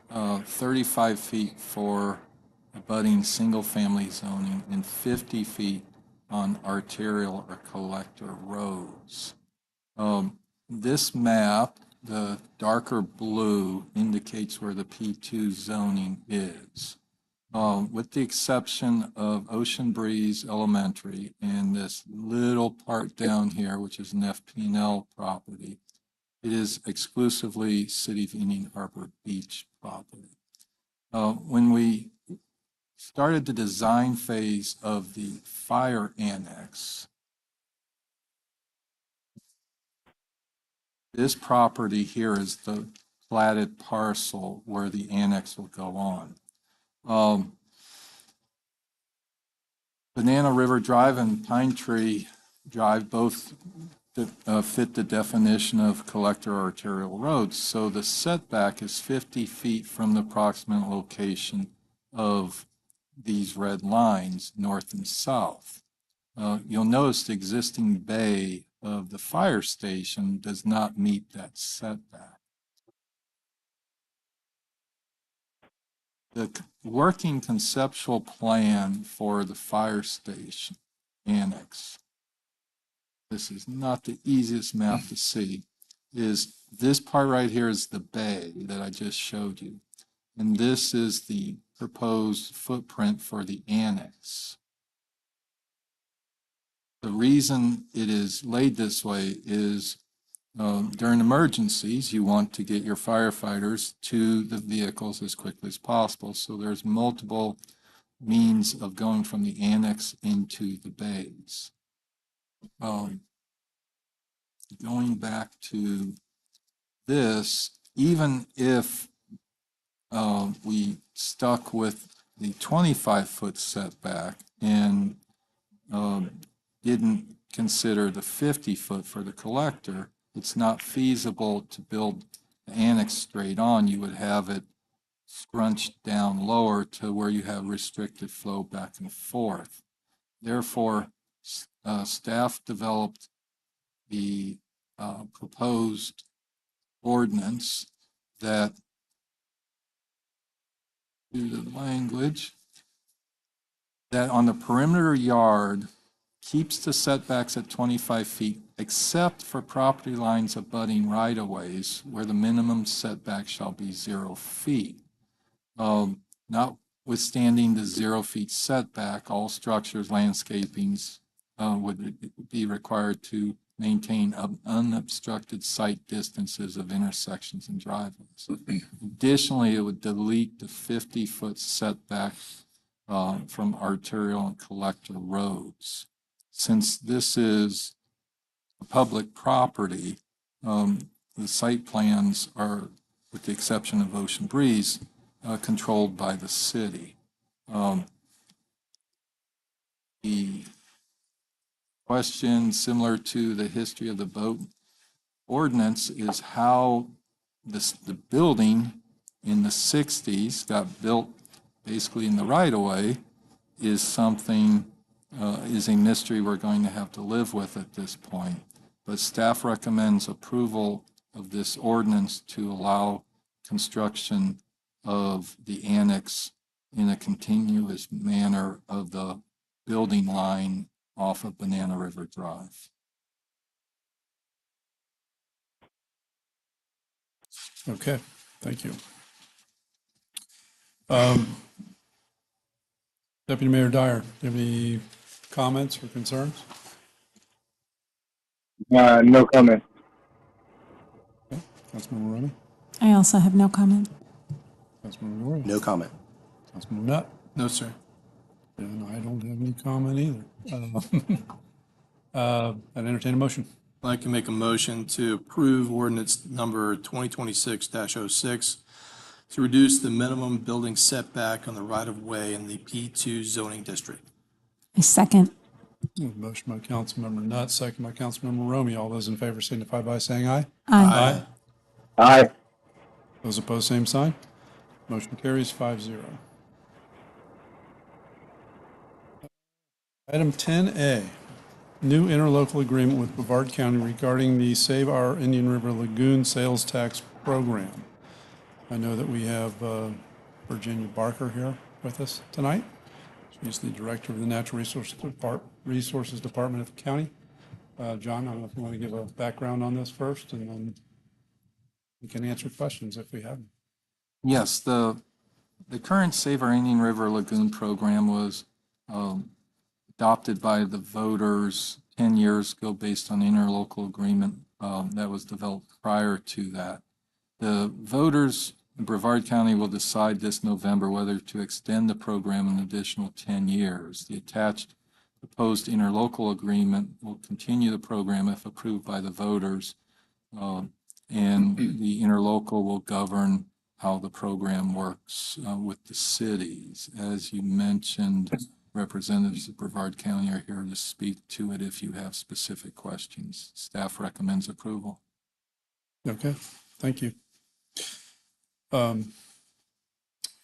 35 feet for abutting single-family zoning, and 50 feet on arterial or collector roads. This map, the darker blue, indicates where the P2 zoning is. With the exception of Ocean Breeze Elementary and this little part down here, which is an FP&L property, it is exclusively City of Indian Harbor Beach property. When we started the design phase of the fire annex, this property here is the platted parcel where the annex will go on. Banana River Drive and Pine Tree Drive both fit the definition of collector arterial roads. So the setback is 50 feet from the proximate location of these red lines, north and south. You'll notice the existing bay of the fire station does not meet that setback. The working conceptual plan for the fire station annex, this is not the easiest map to see, is this part right here is the bay that I just showed you. And this is the proposed footprint for the annex. The reason it is laid this way is during emergencies, you want to get your firefighters to the vehicles as quickly as possible. So there's multiple means of going from the annex into the bays. Going back to this, even if we stuck with the 25-foot setback and didn't consider the 50-foot for the collector, it's not feasible to build the annex straight on. You would have it scrunched down lower to where you have restricted flow back and forth. Therefore, staff developed the proposed ordinance that, due to the language, that on the perimeter yard keeps the setbacks at 25 feet, except for property lines abutting right-of-ways where the minimum setback shall be 0 feet. Notwithstanding the 0 feet setback, all structures, landscapings would be required to maintain unobstructed sight distances of intersections and driveways. Additionally, it would delete the 50-foot setback from arterial and collector roads. Since this is a public property, the site plans are, with the exception of Ocean Breeze, controlled by the city. The question, similar to the history of the boat ordinance, is how the building in the 60s got built basically in the right-of-way is something, is a mystery we're going to have to live with at this point. But staff recommends approval of this ordinance to allow construction of the annex in a continuous manner of the building line off of Banana River Drive. Okay, thank you. Deputy Mayor Dyer, do you have any comments or concerns? No comment. Okay. Councilmember Remy? I also have no comment. Councilmember Roy? No comment. Councilmember Nutt? No, sir. And I don't have any comment either. I'd entertain a motion. I'd like to make a motion to approve ordinance number 2026-06 to reduce the minimum building setback on the right-of-way in the P2 zoning district. A second. Motion by Councilmember Nutt, second by Councilmember Romy. All those in favor signify by saying aye. Aye. Aye. Those opposed, same sign. Motion carries 5-0. Item 10A, new interlocal agreement with Brevard County regarding the Save Our Indian River Lagoon Sales Tax Program. I know that we have Virginia Barker here with us tonight. She's the Director of the Natural Resources Department of the county. John, I don't know if you want to give a background on this first, and then we can answer questions if we have them. Yes, the current Save Our Indian River Lagoon program was adopted by the voters 10 years ago based on interlocal agreement that was developed prior to that. The voters in Brevard County will decide this November whether to extend the program an additional 10 years. The attached proposed interlocal agreement will continue the program if approved by the voters, and the interlocal will govern how the program works with the cities. As you mentioned, representatives of Brevard County are here to speak to it if you have specific questions. Staff recommends approval. Okay, thank you. Does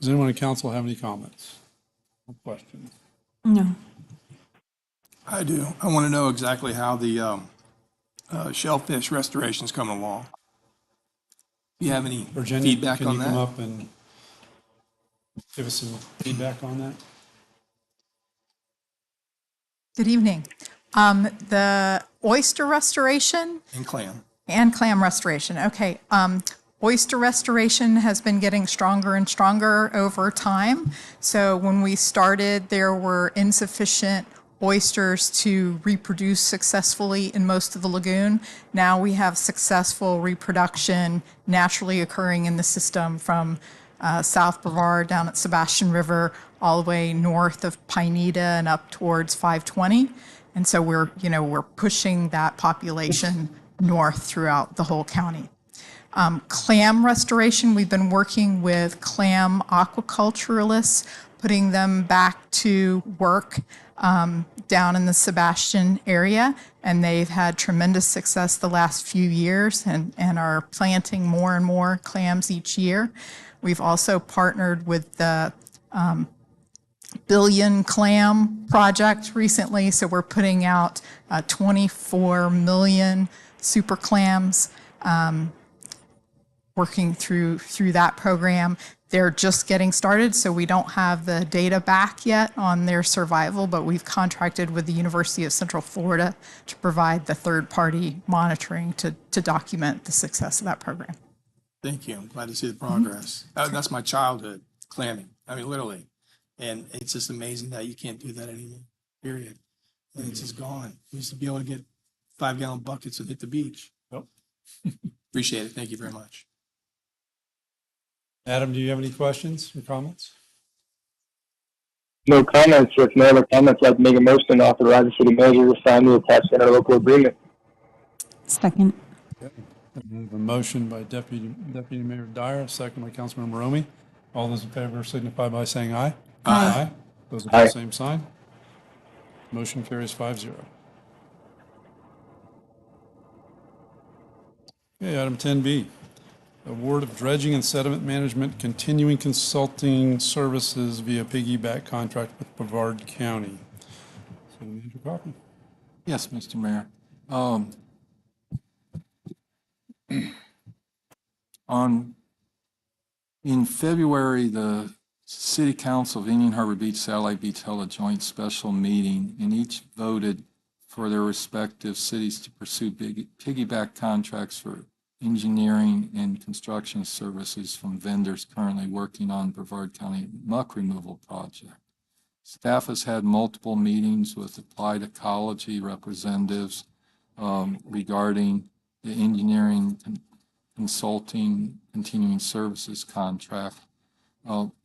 anyone in council have any comments or questions? No. I do. I want to know exactly how the shellfish restoration is coming along. Do you have any Virginia, feedback can on you come that? up and give us some feedback on that? Good evening. The oyster restoration And clam. clam restoration. Okay. Oyster restoration has been getting stronger and stronger over time. So when we started, there were insufficient oysters to reproduce successfully in most of the lagoon. Now we have successful reproduction naturally occurring in the system from South Brevard down at Sebastian River, all the way north of Pineda and up towards 520. And so we're pushing that population north throughout the whole county. Clam restoration, we've been working with clam aquaculturalists, putting them back to work. down in the Sebastian area, and they've had tremendous success the last few years and are planting more and more clams each year. We've also partnered with the Billion Clam Project recently, so we're putting out 24 million super clams, working through that program. They're just getting started, so we don't have the data back yet on their survival, but we've contracted with the University of Central Florida to provide the third-party monitoring to document the success of that program. Thank you. I'm glad to see the progress. That's my childhood, clamming. I mean, literally. And it's just amazing that you can't do that anymore, period. And it's just gone. We used to be able to get 5-gallon buckets and hit the beach. Yep. Appreciate it. Thank you very much. Adam, do you have any questions or comments? No comments. If no other comments, I'd make a motion to authorize the city manager to sign the attached interlocal agreement. Second. We have a motion by Deputy Mayor Dyer, a second by Councilmember Romy. All those in favor signify by saying aye. Aye. Those Aye. opposed, same sign. Motion carries 5-0. Okay, item 10B. Award of dredging and sediment management continuing consulting services via piggyback contract with Brevard County. So, Manager Coffey. Yes, Mr. Mayor. In February, the City Council of Indian Harbor Beach, Satellite Beach held a joint special meeting, and each voted for their respective cities to pursue piggyback contracts for engineering and construction services from vendors currently working on Brevard County muck removal project. Staff has had multiple meetings with applied ecology representatives regarding the engineering consulting continuing services contract.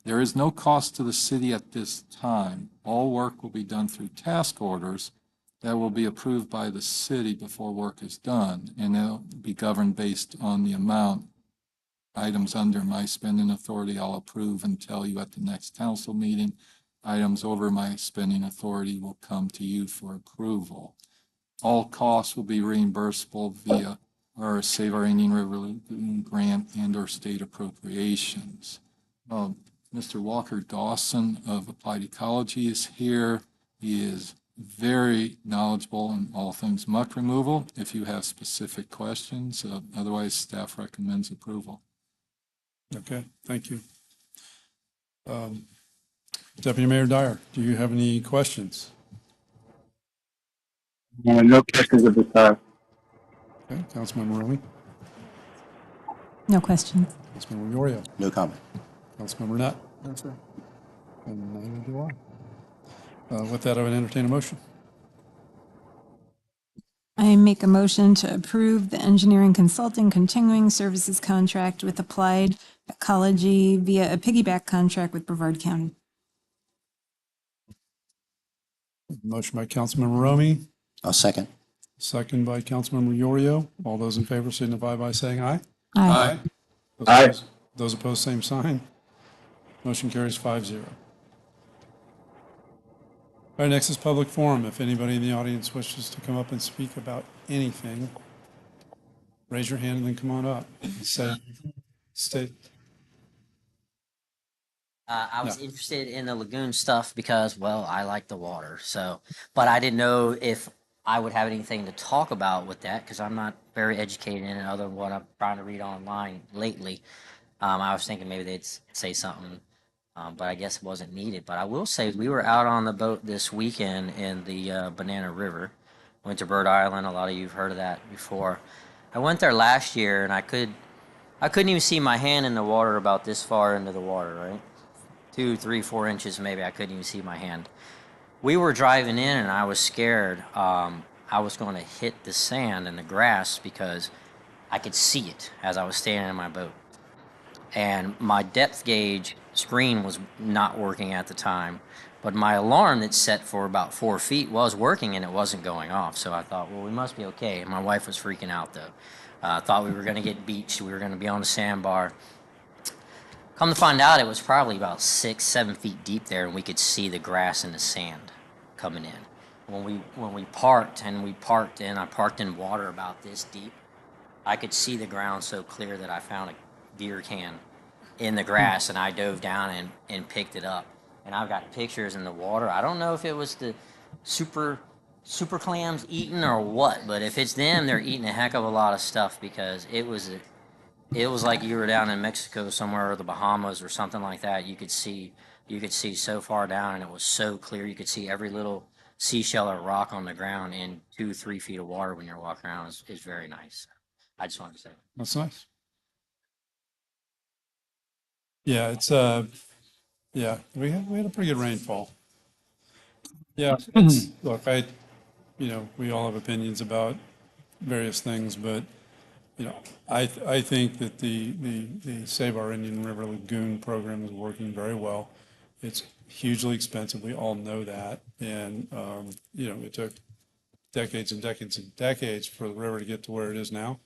There is no cost to the city at this time. All work will be done through task orders that will be approved by the city before work is done, and they'll be governed based on the amount. Items under my spending authority I'll approve and tell you at the next council meeting. Items over my spending authority will come to you for approval. All costs will be reimbursable via our Save Our Indian River Lagoon grant and or state appropriations. Mr. Walker Dawson of Applied Ecology is here. He is very knowledgeable in all things muck removal. If you have specific questions, otherwise staff recommends approval. Okay, thank you. Deputy Mayor Dyer, do you have any questions? No questions at this time. Okay, Councilmember Romy. No questions. Councilmember Yorio. No comment. Councilmember Nutt. No, sir. And neither do I. With that, I would entertain a motion. I make a motion to approve the engineering consulting continuing services contract with Applied Ecology via a piggyback contract with Brevard County. Motion by Councilmember Romy, I'll second. second by Councilmember Yorio. All those in favor signify by saying aye. Aye. Those Aye. opposed- Those opposed, same sign. Motion carries 5-0. All right, next is public forum. If anybody in the audience wishes to come up and speak about anything, raise your hand and then come on up. State. I was interested in the lagoon stuff because, well, I like the water. So, but I didn't know if I would have anything to talk about with that because I'm not very educated in it other than what I'm trying to read online lately. I was thinking maybe they'd say something, but I guess it wasn't needed. But I will say we were out on the boat this weekend in the Banana River. Went to Bird Island. A lot of you have heard of that before. I went there last year and I couldn't even see my hand in the water about this far into the water, right? 2, 3, 4 inches maybe. I couldn't even see my hand. We were driving in and I was scared. I was going to hit the sand and the grass because I could see it as I was standing in my boat. And my depth gauge screen was not working at the time, but my alarm that's set for about 4 feet was working and it wasn't going off. So I thought, well, we must be okay. My wife was freaking out though. Thought we were going to get beached. We were going to be on the sandbar. Come to find out, it was probably about 6, 7 feet deep there, and we could see the grass and the sand coming in. When we parked and I parked in water about this deep, I could see the ground so clear that I found a beer can in the grass, and I dove down and picked it up. And I've got pictures in the water. I don't know if it was the super clams eating or what, but if it's them, they're eating a heck of a lot of stuff, because it was like you were down in Mexico somewhere, or the Bahamas or something like that. You could see so far down, and it was so clear. You could see every little seashell or rock on the ground in 2-3 feet of water when you're walking around. Is very nice. I just wanted to say that. That's nice. Yeah, it's, yeah, we had a pretty good rainfall. Yeah, look, we all have opinions about various things, but, I think that the Save Our Indian River Lagoon program is working very well. It's hugely expensive. We all know that. And, it took decades and decades and decades for the river to get to where it is now.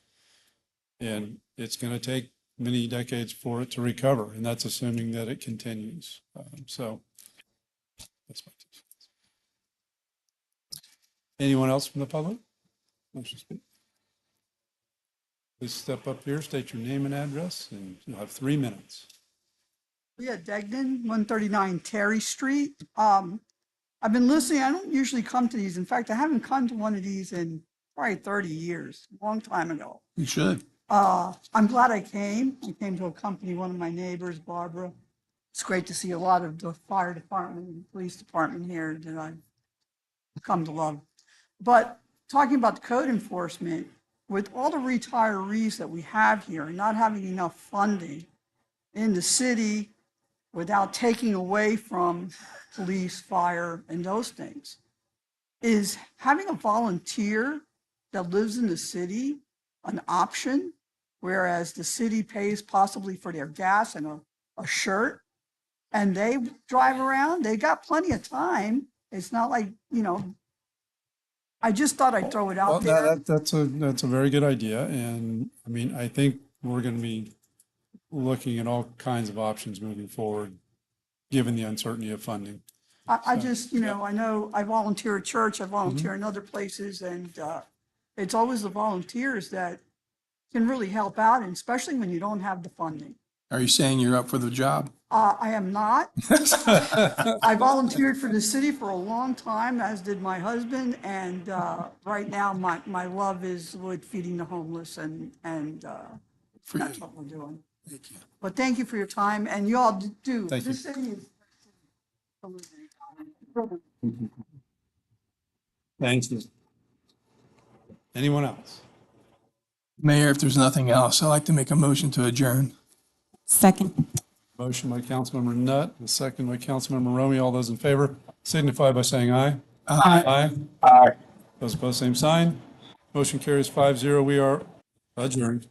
And it's going to take many decades for it to recover, and that's assuming that it continues. So that's my 2 cents. Anyone else from the public? Wants to speak? Please step up here, state your name and address, and you'll have 3 minutes. Yeah, Degnan, 139 Terry Street. I've been listening. I don't usually come to these. In fact, I haven't come to one of these in probably 30 years, a long time ago. You should. I'm glad I came. I came to accompany one of my neighbors, Barbara. It's great to see a lot of the fire department and police department here that I've come to love. But talking about the code enforcement, with all the retirees that we have here and not having enough funding in the city without taking away from police, fire, and those things, is having a volunteer that lives in the city an option, whereas the city pays possibly for their gas and a shirt, and they drive around? They got plenty of time. It's not like, I just thought I'd throw it out there. That's a very good idea. And I mean, I think we're going to be looking at all kinds of options moving forward, given the uncertainty of funding. I just, I know I volunteer at church, I volunteer in other places, and it's always the volunteers that can really help out, and especially when you don't have the funding. Are you saying you're up for the job? I am not. I volunteered for the city for a long time, as did my husband, and right now my love is with feeding the homeless, and that's what we're doing. Thank you. But thank you for your time, and you all do. Thank you. This city is. Thank you. Anyone else? Mayor, if there's nothing else, I'd like to make a motion to adjourn. Second. Motion by Councilmember Nutt, a second by Councilmember Romeo. All those in favor signify by saying aye. Aye. Aye. Those opposed, same sign. Motion carries 5-0. We are adjourned.